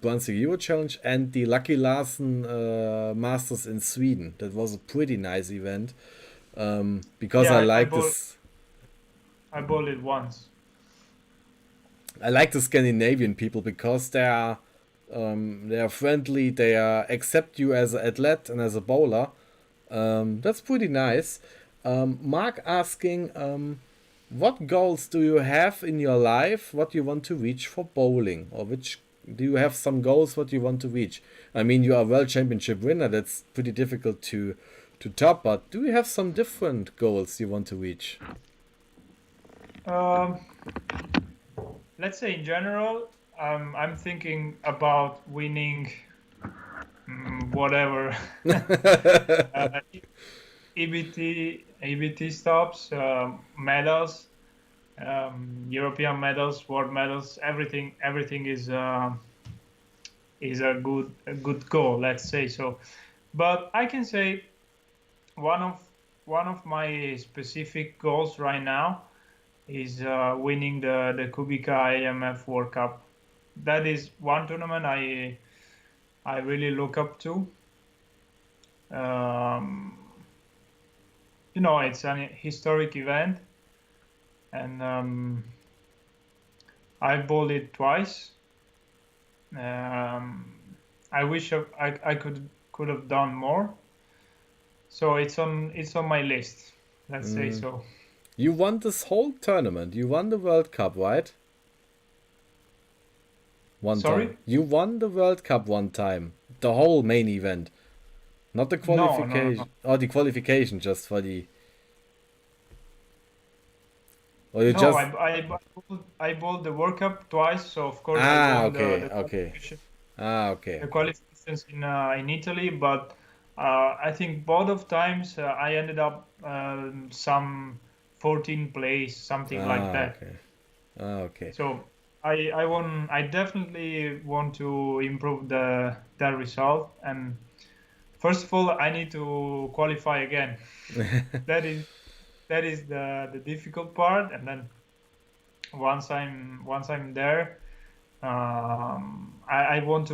S1: Brunswick Euro Challenge and the Lucky Larsen Masters in Sweden. That was a pretty nice event because
S2: Yeah,
S1: I
S2: I
S1: like
S2: bowled.
S1: this.
S2: I bowled it once.
S1: I like the Scandinavian people because they are friendly. They accept you as an athlete and as a bowler. That's pretty nice. Mark asking, what goals do you have in your life? What you want to reach for bowling, or which do you have some goals what you want to reach? I mean, you are a world championship winner. That's pretty difficult to top. But do you have some different goals you want to reach?
S2: Um, let's say in general, I'm thinking about winning whatever uh, EBT stops, medals, European medals, world medals. Everything is a good goal. Let's say so. But I can say one of my specific goals right now is winning the Kubica AMF World Cup. That is one tournament I really look up to. It's an historic event, and I've bowled it twice. I wish I could have done more. So it's on my list. Let's say so.
S1: You won this whole tournament. You won the World Cup, right? One
S2: Sorry?
S1: time. You won the World Cup one time. The whole main event. Not the
S2: No.
S1: qualification. Or the qualification just for the. Or you
S2: No,
S1: just.
S2: I bowled the World Cup twice, so of course I won
S1: Okay,
S2: the
S1: okay.
S2: qualification,
S1: Okay,
S2: the
S1: okay.
S2: qualifications in Italy, but I think both of times I ended up some 14th place, something like that.
S1: Okay. Okay.
S2: So I definitely want to improve that result, and first of all I need to qualify again. That is the difficult part, and then once I'm there, I want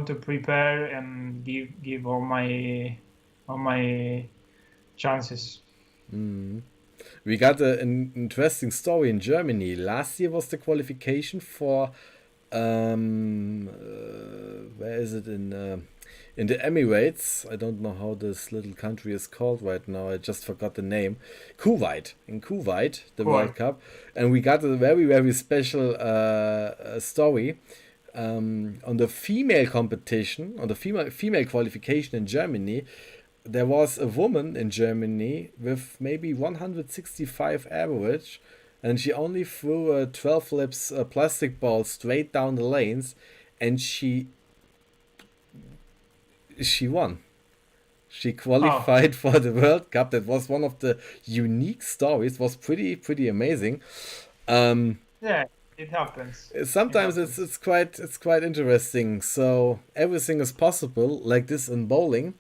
S2: to prepare and give all my chances.
S1: We got an interesting story in Germany. Last year was the qualification for where is it in the Emirates? I don't know how this little country is called right now. I just forgot the name. Kuwait, in Kuwait, the World
S2: Quite.
S1: Cup, and we got a very special story on the female competition, on the female qualification in Germany. There was a woman in Germany with maybe 165 average, and she only threw a 12 lips plastic ball straight down the lanes, and she won. She
S2: Oh,
S1: qualified for the World Cup. That was one of the unique stories. It was pretty amazing. Um,
S2: yeah, it happens. It
S1: Sometimes
S2: happens.
S1: it's quite interesting. So everything is possible, like this in bowling.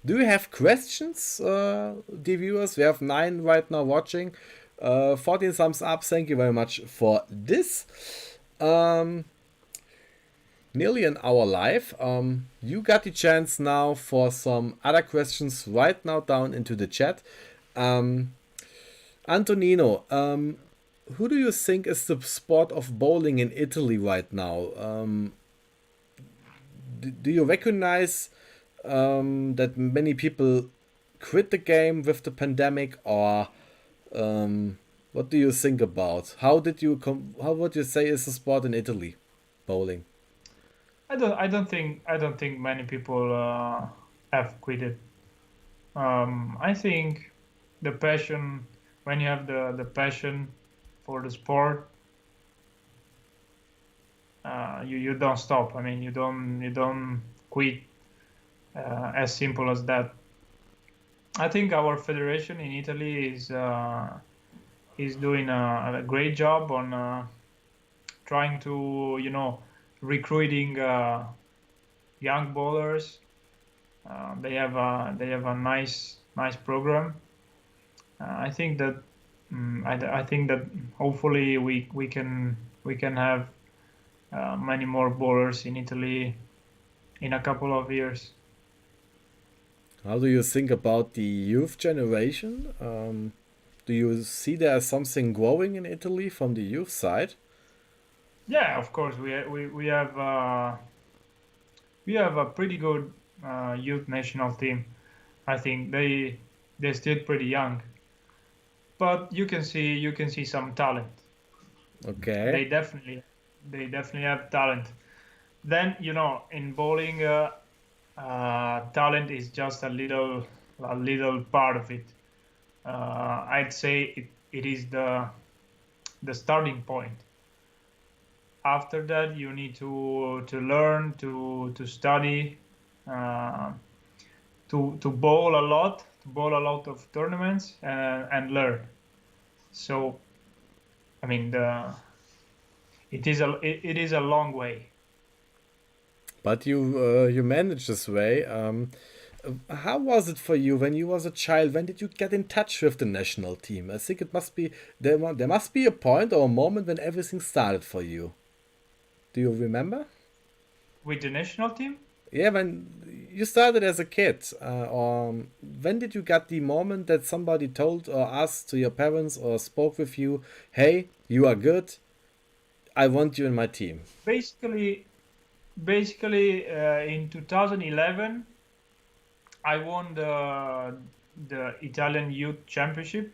S1: Do you have questions, dear viewers? We have 9 right now watching. 14 thumbs up. Thank you very much for this. Um, Nearly an hour live. You got the chance now for some other questions right now down into the chat. Antonino, who do you think is the sport of bowling in Italy right now? Do you recognize that many people quit the game with the pandemic, or what do you think about? How would you say is the sport in Italy, bowling?
S2: I don't think many people have quit it. I think the passion, when you have the passion for the sport, you don't stop. I mean, you don't quit, as simple as that. I think our federation in Italy is doing a great job on trying to recruiting young bowlers. They have a nice program. I think that I think that hopefully we can have many more bowlers in Italy in a couple of years.
S1: How do you think about the youth generation? Do you see there's something growing in Italy from the youth side?
S2: Yeah, of course we have a pretty good youth national team. I think they're still pretty young, but you can see some talent.
S1: Okay.
S2: They definitely have talent. Then in bowling, talent is just a little part of it. I'd say it is the starting point. After that, you need to learn to study, uh, to bowl a lot of tournaments and learn. So I mean it is a long way.
S1: But you managed this way. How was it for you when you was a child? When did you get in touch with the national team? I think it must be there must be a point or a moment when everything started for you. Do you remember?
S2: With the national team,
S1: Yeah, when you started as a kid, or when did you get the moment that somebody told or asked to your parents or spoke with you, "Hey, you are good. I want you in my team."
S2: basically in 2011 I won the Italian Youth Championship,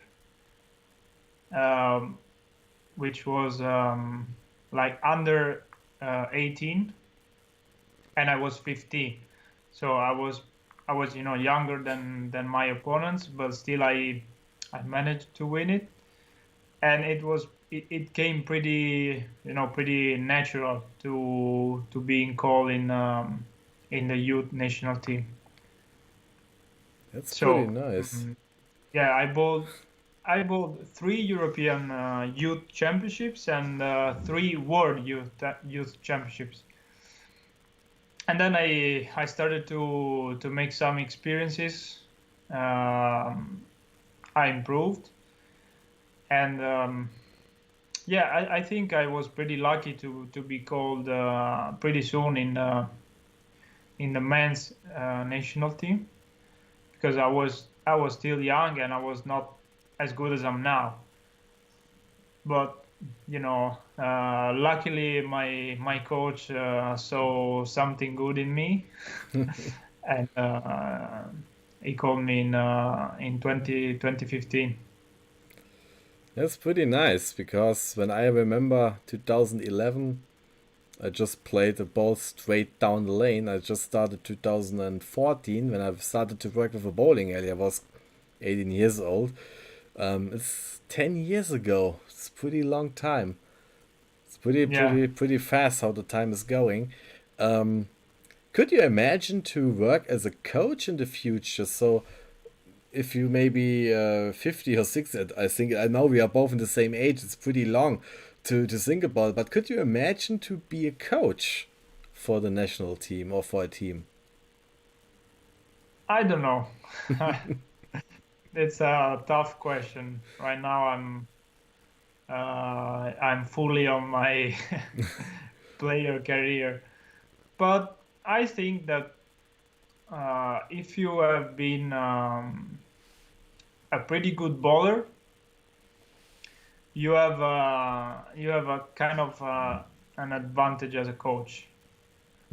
S2: um, which was like under 18, and I was 15. So I was younger than my opponents, but still I managed to win it, and it came pretty pretty natural to being called in the youth national team.
S1: That's pretty
S2: So
S1: nice.
S2: yeah, I bowled 3 European youth championships and 3 World Youth Championships, and then I started to make some experiences. I improved, and yeah, I think I was pretty lucky to be called pretty soon in the men's national team, because I was still young and I was not as good as I'm now. But luckily my coach saw something good in me, and he called me in 2015.
S1: That's pretty nice because when I remember 2011, I just played the ball straight down the lane. I just started 2014 when I started to work with a bowling alley. I was 18 years old. It's 10 years ago. It's a pretty long time. It's
S2: Yeah,
S1: pretty fast how the time is going. Um, could you imagine to work as a coach in the future? So if you maybe 50 or 60, I think I know we are both in the same age. It's pretty long to think about. But could you imagine to be a coach for the national team or for a team?
S2: I don't know. It's a tough question. Right now I'm fully on my player career, but I think that if you have been a pretty good bowler, you have a kind of an advantage as a coach,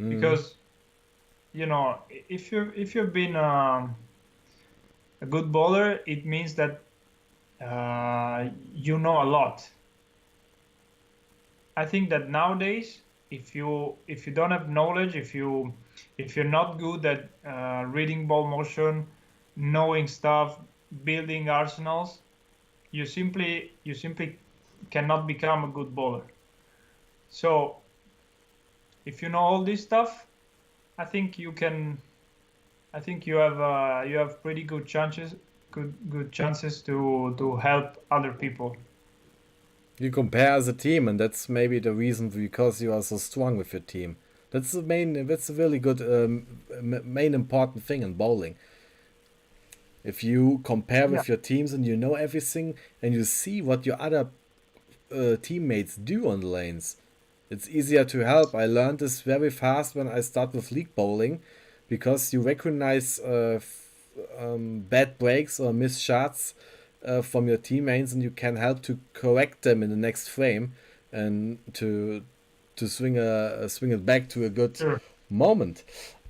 S1: Mm,
S2: because if you've been a good bowler, it means that you know a lot. I think that nowadays, if you don't have knowledge, if you're not good at reading ball motion, knowing stuff, building arsenals, you simply cannot become a good bowler. So if you know all this stuff, I think you can. I think you have pretty good chances to help other people.
S1: You compare as a team, and that's maybe the reason because you are so strong with your team. That's the main. That's a really good main important thing in bowling. If you compare
S2: Yeah,
S1: with your teams and you know everything and you see what your other teammates do on the lanes, it's easier to help. I learned this very fast when I start with league bowling, because you recognize bad breaks or missed shots from your teammates, and you can help to correct them in the next frame and to swing it back to a good
S2: sure.
S1: moment.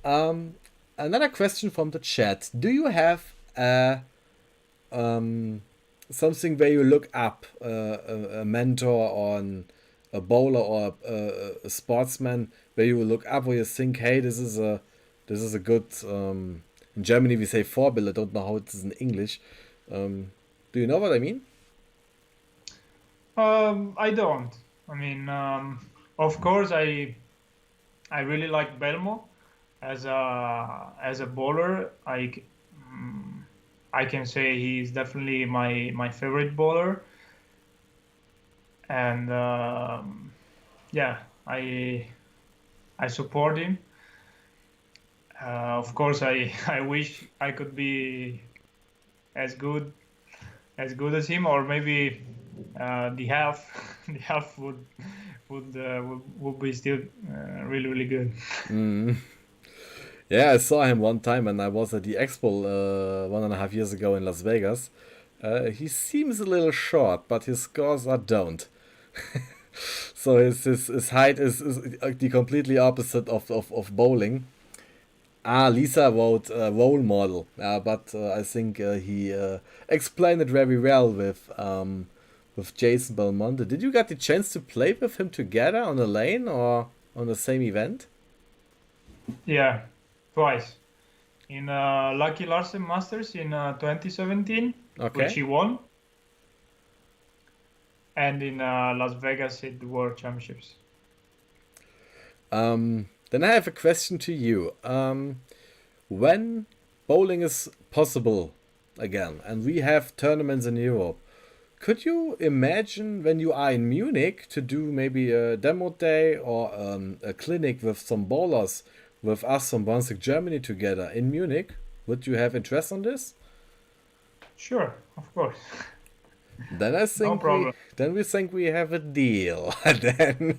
S1: Um, Another question from the chat: do you have um, something where you look up a mentor on a bowler or a sportsman, where you look up, where you think, hey, this is a good in Germany we say Vorbild. I don't know how it is in English. Do you know what I mean?
S2: I don't. I mean, of course, I really like Belmo as a bowler. I can say he's definitely my favorite bowler, and yeah, I support him. Of course, I wish I could be as good as him, or maybe the half the half would be still really good.
S1: Yeah, I saw him one time when I was at the Expo 1.5 years ago in Las Vegas. He seems a little short, but his scores are don't. So his height is the completely opposite of bowling. Ah, Lisa wrote role model, but I think he explained it very well with Jason Belmonte. Did you get the chance to play with him together on a lane or on the same event?
S2: Yeah, twice in Lucky Larsen Masters in 2017, which
S1: Okay.
S2: he won, and in Las Vegas at the World Championships.
S1: Then I have a question to you. When bowling is possible again and we have tournaments in Europe, could you imagine when you are in Munich to do maybe a demo day or a clinic with some bowlers with us from Brunswick, Germany together in Munich? Would you have interest on this?
S2: Sure, of course,
S1: Then I
S2: no
S1: think
S2: problem.
S1: we think we have a deal. Then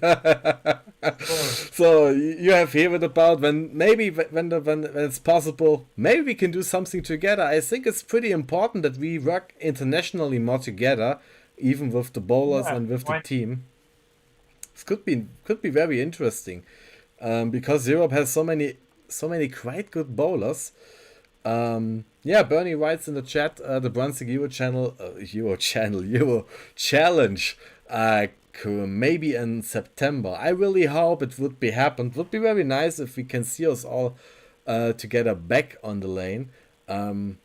S2: Of course,
S1: so you have heard about when maybe when it's possible, maybe we can do something together. I think it's pretty important that we work internationally more together, even with the bowlers
S2: yeah.
S1: and with the
S2: Why?
S1: team. This could be very interesting, because Europe has so many quite good bowlers. Yeah, Bernie writes in the chat, the Brunswick Euro challenge, maybe in September. I really hope it would be happened. Would be very nice if we can see us all together back on the lane. Um,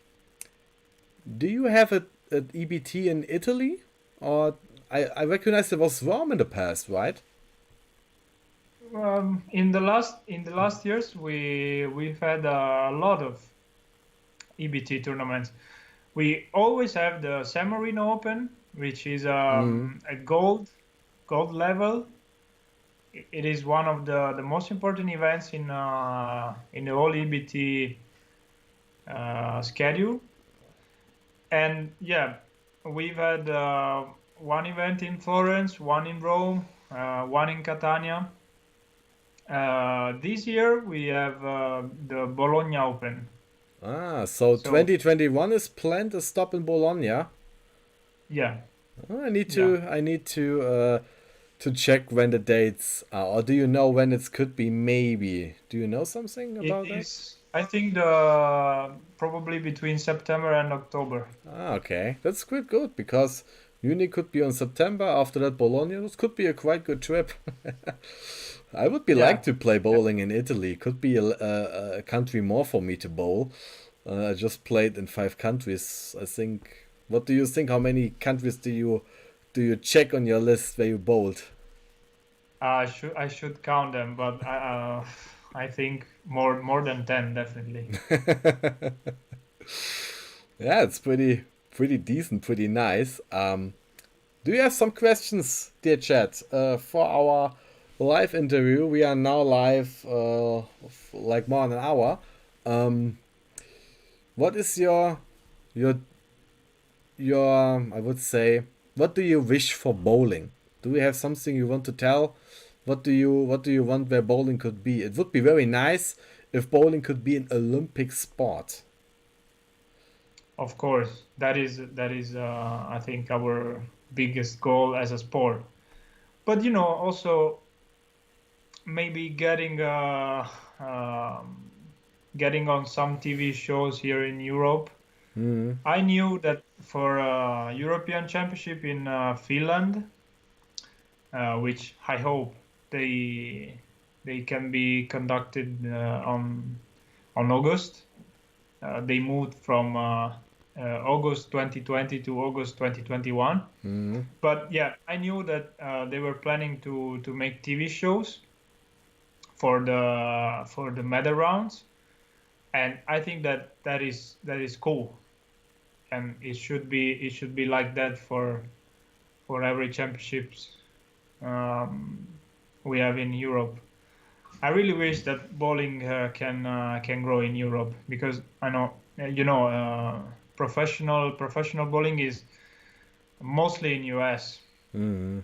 S1: do you have an EBT in Italy, or I recognize there was Rome in the past, right?
S2: In the last years, we've had a lot of EBT tournaments. We always have the San Marino Open, which is a gold level. It is one of the most important events in the whole EBT schedule. And yeah, we've had one event in Florence, one in Rome, one in Catania. This year we have the Bologna Open.
S1: Ah, so
S2: So
S1: 2021 is planned to stop in Bologna.
S2: yeah,
S1: Oh,
S2: yeah.
S1: I need to check when the dates are, or do you know when it could be? Maybe. Do you know something
S2: It
S1: about that?
S2: is, I think, the probably between September and October.
S1: Ah, okay, that's quite good because Munich could be on September. After that, Bologna. This could be a quite good trip. I would be like
S2: Yeah.
S1: to play bowling in Italy. Could be a country more for me to bowl. I just played in 5 countries. I think. What do you think? How many countries do you check on your list where you bowled?
S2: I should count them, but I think more than 10 definitely.
S1: Yeah, it's pretty decent, pretty nice. Do you have some questions, dear chat, for our live interview? We are now live like more than an hour. What is your I would say, what do you wish for bowling? Do you have something you want to tell? What do you want where bowling could be? It would be very nice if bowling could be an Olympic sport.
S2: Of course, that is I think our biggest goal as a sport. But also maybe getting on some TV shows here in Europe. I knew that for European Championship in Finland, which I hope they can be conducted on August. They moved from August 2020 to August 2021. But yeah, I knew that they were planning to make TV shows for the medal rounds, and I think that is cool, and it should be like that for every championships we have in Europe. I really wish that bowling can grow in Europe, because I know professional bowling is mostly in US, and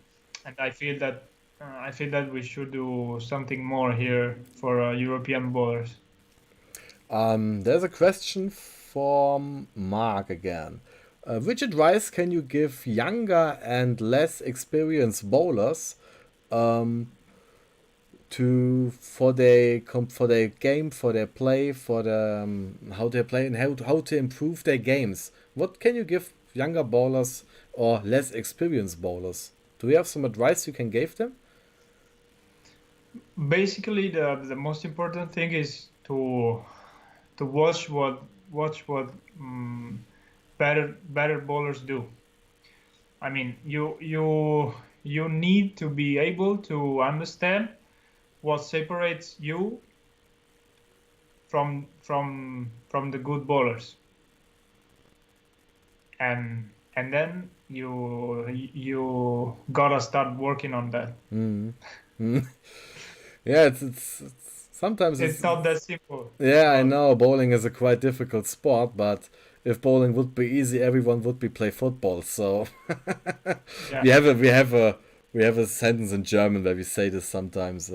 S2: I feel that we should do something more here for European bowlers.
S1: There's a question from Mark again. Which advice can you give younger and less experienced bowlers for their game, for their play, for how they play, and how to improve their games? What can you give younger bowlers or less experienced bowlers? Do you have some advice you can give them?
S2: Basically, the most important thing is to watch what better bowlers do. I mean, you need to be able to understand what separates you from the good bowlers, and then you gotta start working on that.
S1: Yeah, it's sometimes
S2: It's not that simple.
S1: yeah, I know bowling is a quite difficult sport, but if bowling would be easy, everyone would be play football. So
S2: Yeah.
S1: we have a sentence in German where we say this sometimes.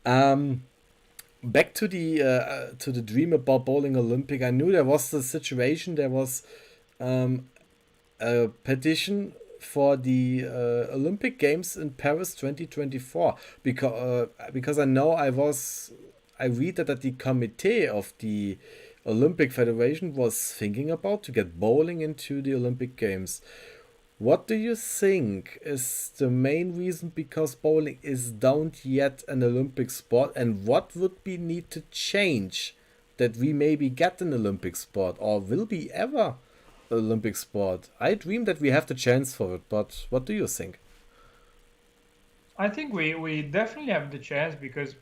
S1: Back to the dream about bowling Olympic. I knew there was the situation. There was a petition for the Olympic Games in Paris 2024, because I know I read that the committee of the Olympic Federation was thinking about to get bowling into the Olympic Games. What do you think is the main reason because bowling is not yet an Olympic sport, and what would be need to change that we maybe get an Olympic sport, or will be ever Olympic sport? I dream that we have the chance for it, but what do you think?
S2: I think we definitely have the chance, because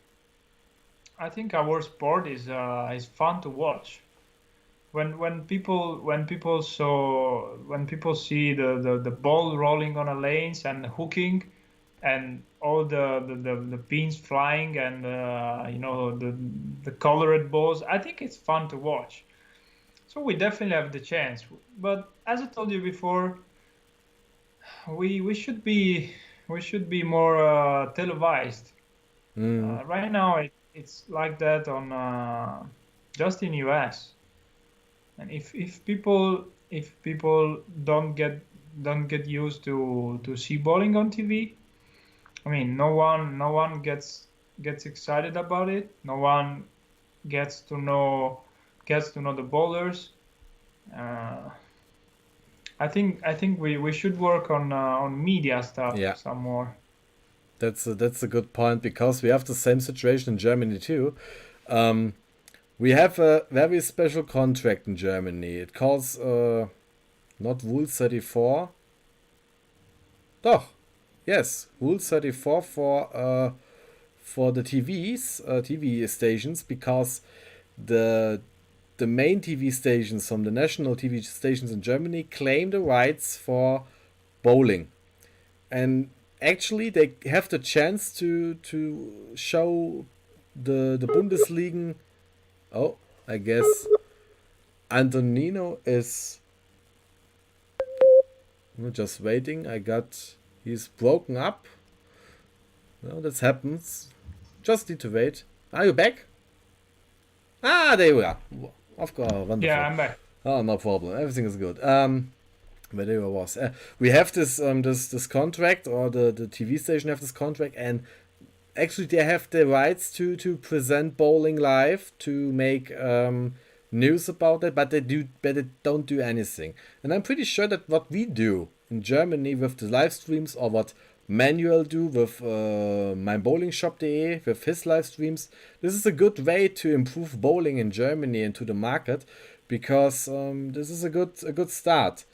S2: I think our sport is fun to watch. When people see the ball rolling on a lanes and hooking, and all the pins flying, and the colored balls, I think it's fun to watch. So we definitely have the chance. But as I told you before, we should be more televised. Right now it's like that on just in US. And if people don't get used to see bowling on TV, I mean, no one gets excited about it. No one gets to know the bowlers. I think we should work on media stuff
S1: Yeah.
S2: some more.
S1: That's a good point, because we have the same situation in Germany too. We have a very special contract in Germany. It calls not Rule 34. Doch, yes, Rule 34 for the TV stations, because the main TV stations from the national TV stations in Germany claim the rights for bowling. and actually they have the chance to show the Bundesliga. Oh, I guess Antonino is just waiting. He's broken up. No, that happens. Just need to wait. Are you back? Ah, there you are. Of course, wonderful.
S2: Yeah, I'm back.
S1: Oh, no problem. Everything is good. Where there was. We have this contract, or the TV station have this contract, and actually they have the rights to present bowling live, to make news about it, but they don't do anything. And I'm pretty sure that what we do in Germany with the live streams, or what Manuel do with meinbowlingshop.de with his live streams, this is a good way to improve bowling in Germany and to the market, because this is a good start.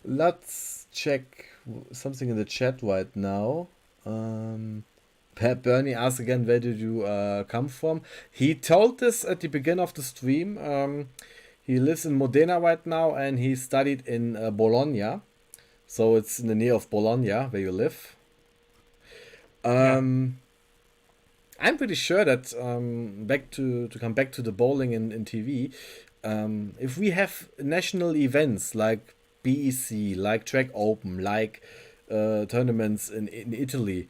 S1: Let's check something in the chat right now. Bernie asked again, where did you come from? He told this at the beginning of the stream. He lives in Modena right now, and he studied in Bologna. So it's in the near of Bologna where you live. I'm pretty sure that to come back to the bowling in TV, if we have national events like BEC, like Track Open, like tournaments in Italy,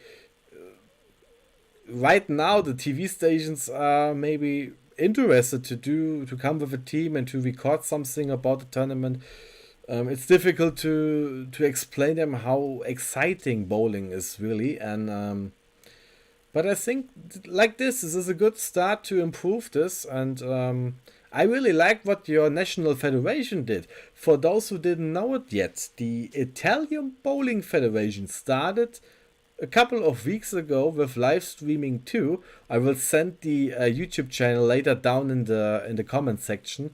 S1: right now the TV stations are maybe interested to come with a team and to record something about the tournament. It's difficult to explain them how exciting bowling is really, and but I think like this is a good start to improve this, and I really like what your national federation did. For those who didn't know it yet, the Italian Bowling Federation started a couple of weeks ago with live streaming too. I will send the YouTube channel later down in the comment section.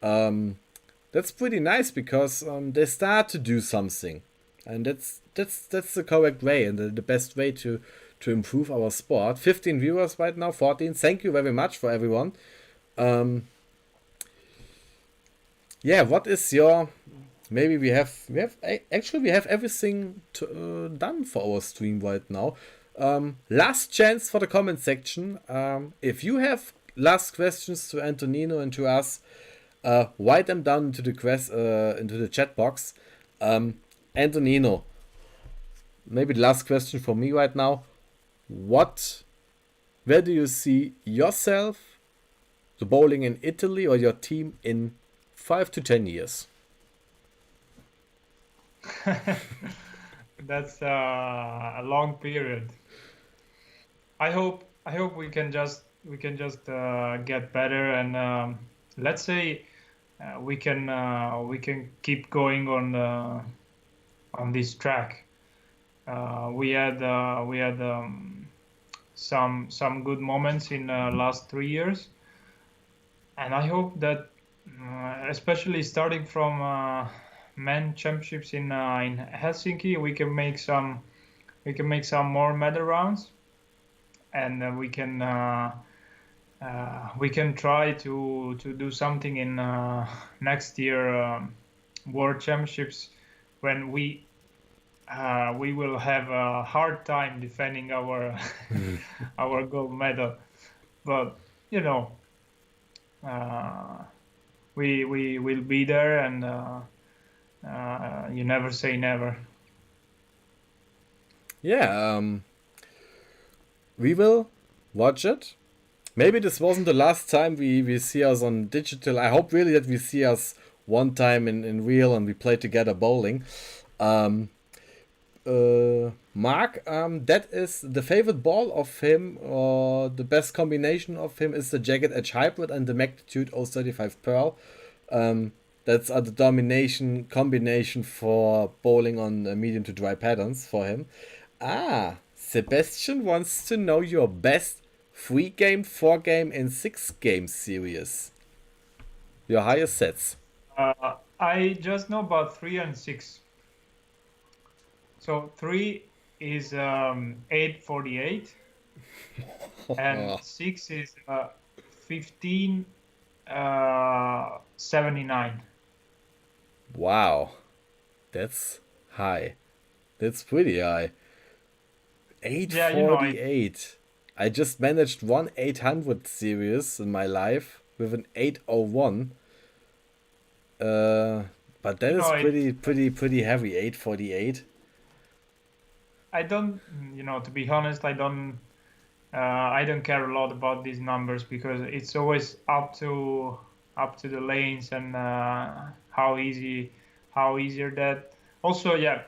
S1: That's pretty nice, because they start to do something, and that's the correct way and the best way to improve our sport. 15 viewers right now, 14. Thank you very much for everyone. What is your? Maybe we have everything done for our stream right now. Last chance for the comment section. If you have last questions to Antonino and to us, write them down into the chat box. Antonino, maybe the last question for me right now. Where do you see yourself, the bowling in Italy, or your team in 5 to 10 years?
S2: That's a long period. I hope we can just get better, and let's say we can keep going on this track. We had some good moments in last 3 years, and I hope that especially starting from men championships in Helsinki, we can make some more medal rounds, and we can try to do something in next year World Championships, when we will have a hard time defending our our gold medal, but we will be there, and you never say never.
S1: We will watch it. Maybe this wasn't the last time we see us on digital. I hope really that we see us one time in real and we play together bowling. Mark, that is the favorite ball of him, or the best combination of him, is the Jagged Edge Hybrid and the Magnitude 035 Pearl. That's the domination combination for bowling on medium to dry patterns for him. Sebastian wants to know your best 3-game, 4-game, and 6-game series. Your highest sets.
S2: I just know about 3 and 6. So 3 is 848, and 6 is 1579.
S1: Wow, that's high. That's pretty high.
S2: Yeah, you know,
S1: 848. I just managed one 800 series in my life with an 801. But that
S2: you
S1: is
S2: know,
S1: pretty heavy. 848.
S2: I don't, to be honest, I don't care a lot about these numbers because it's always up to the lanes and how easier that. Also, yeah,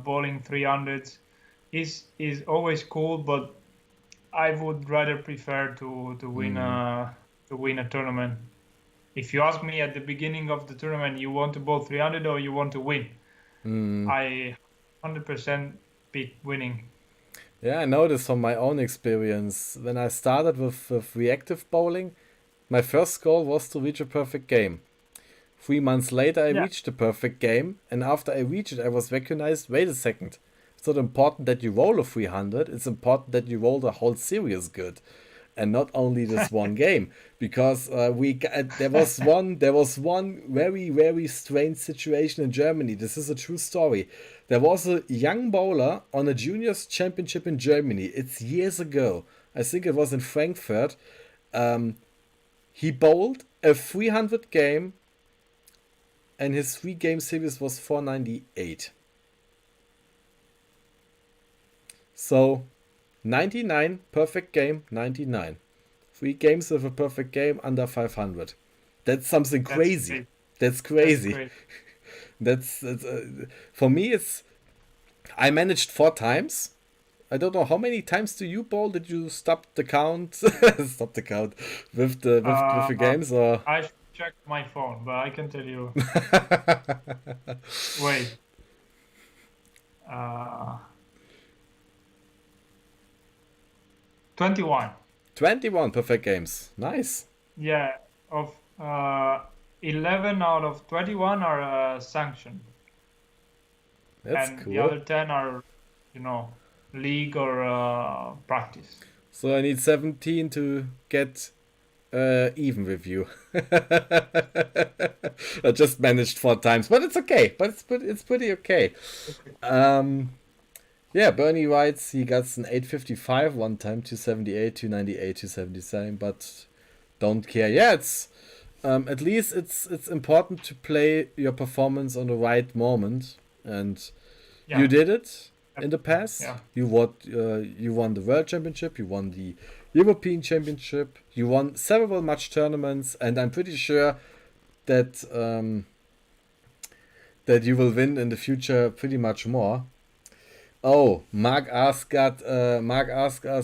S2: bowling 300s is always cool, but I would rather prefer to win a tournament. If you ask me at the beginning of the tournament, you want to bowl 300 or you want to win, I 100% pick winning.
S1: Yeah, I know this from my own experience. When I started with reactive bowling, my first goal was to reach a perfect game. 3 months later, I
S2: Yeah,
S1: reached the perfect game, and after I reached it, I was recognized. Wait a second. It's not important that you roll a 300, it's important that you roll the whole series good. And not only this one game, because there was one very strange situation in Germany. This is a true story. There was a young bowler on a juniors championship in Germany. It's years ago. I think it was in Frankfurt. He bowled a 300 game, and his 3 game series was 498. So 99 perfect game, 99. 3 games with a perfect game under 500. That's something
S2: that's
S1: crazy.
S2: great.
S1: That's
S2: That's
S1: crazy.
S2: great.
S1: That's for me. I managed 4 times. I don't know how many times do you bowl? Did you stop the count? Stop the count with the
S2: Uh,
S1: games or
S2: I should check my phone, but I can tell you. Wait, uh, 21.
S1: 21 perfect games? Nice.
S2: Yeah, of 11 out of 21 are sanctioned,
S1: That's
S2: and the
S1: cool.
S2: other 10 are, you know, league or practice.
S1: So I need 17 to get even with you. I just managed 4 times, but it's okay. But it's pretty okay. Um, yeah, Bernie writes he got an 855 one time, 278, 298, 277, but don't care. Yeah, it's at least it's important to play your performance on the right moment, and you
S2: Yeah,
S1: did it in the
S2: definitely.
S1: past.
S2: Yeah,
S1: You won the World Championship, you won the European Championship, you won several match tournaments, and I'm pretty sure that that you will win in the future pretty much more. Oh, Mark asked us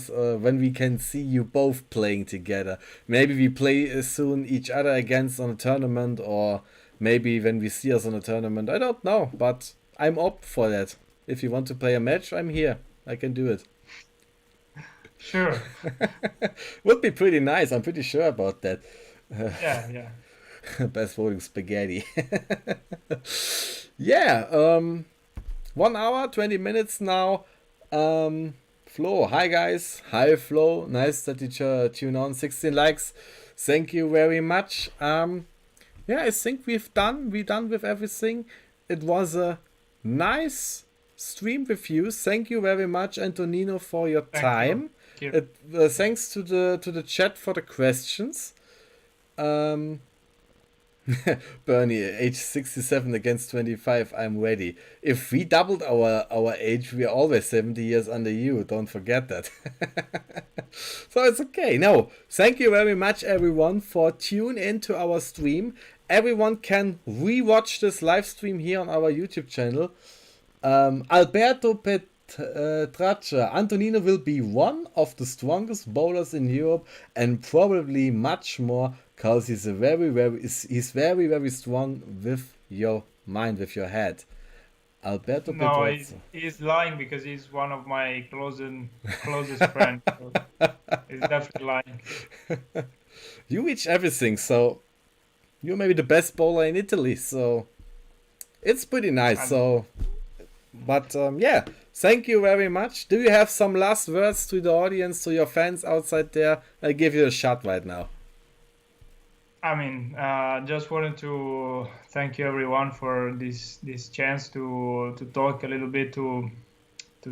S1: when we can see you both playing together. Maybe we play soon each other against on a tournament, or maybe when we see us on a tournament. I don't know, but I'm up for that. If you want to play a match, I'm here. I can do it.
S2: sure.
S1: Would be pretty nice. I'm pretty sure about that.
S2: Yeah, yeah.
S1: Best voting spaghetti. Yeah. 1 hour, 20 minutes now. Flo, hi guys. Hi Flo. Nice that you tune on. 16 likes. Thank you very much. Yeah, I think we done with everything. It was a nice stream with you. Thank you very much, Antonino, for your
S2: Thank you.
S1: time.
S2: Thank you.
S1: Thanks to the chat for the questions. Um, Bernie, age 67 against 25, I'm ready. If we doubled our age, we are always 70 years under you. Don't forget that. So it's okay. No, thank you very much, everyone, for tuning into our stream. Everyone can rewatch this live stream here on our YouTube channel. Alberto Petraccia, Antonino will be one of the strongest bowlers in Europe and probably much more because he's very strong with your mind, with your head. Alberto
S2: No,
S1: Petraccia.
S2: he's lying because he's one of my closest friends. So he's definitely lying.
S1: You reach everything, so you're maybe the best bowler in Italy, so it's pretty nice.
S2: And
S1: So, but yeah, thank you very much. Do you have some last words to the audience, to your fans outside there? I'll give you a shot right now.
S2: I mean, just wanted to thank you everyone for this chance to talk a little bit to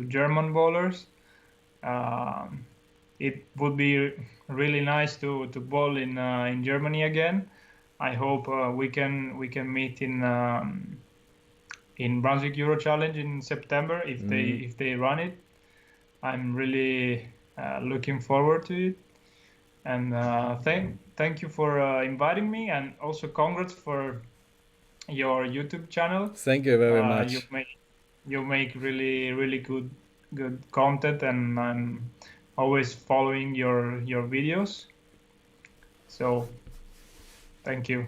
S2: German bowlers. It would be really nice to bowl in Germany again. I hope we can meet in Brunswick Euro Challenge in September if they run it. I'm really looking forward to it. And thank you for inviting me, and also congrats for your YouTube channel.
S1: Thank you very much.
S2: You make really good content, and I'm always following your videos. So thank you.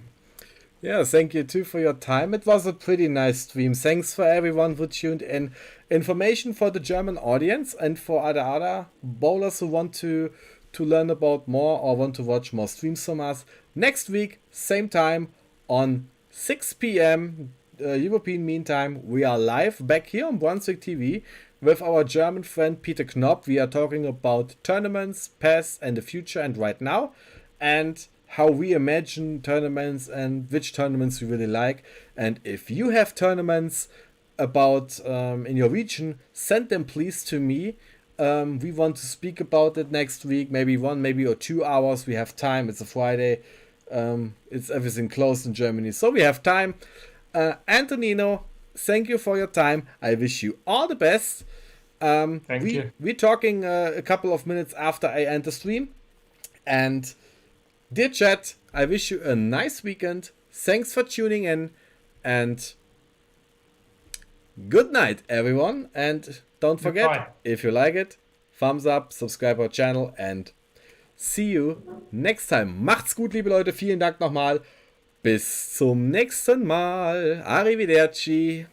S1: Yeah, thank you too for your time. It was a pretty nice stream. Thanks for everyone who tuned in. Information for the German audience and for other bowlers who want to learn about more or want to watch more streams from us. Next week, same time on 6 p.m. European Mean Time, we are live back here on Brunswick TV with our German friend Peter Knopp. We are talking about tournaments, past and the future and right now, and how we imagine tournaments and which tournaments we really like. And if you have tournaments about in your region, send them please to me. We want to speak about it next week, maybe 1 or 2 hours. We have time. It's a Friday. It's everything closed in Germany, so we have time. Antonino, thank you for your time. I wish you all the best.
S2: Thank you.
S1: We're talking a couple of minutes after I end the stream. And dear chat, I wish you a nice weekend. Thanks for tuning in. And good night, everyone. And don't forget,
S2: Goodbye.
S1: if you like it, thumbs up, subscribe our channel, and see you next time. Macht's gut, liebe Leute. Vielen Dank nochmal. Bis zum nächsten Mal. Arrivederci.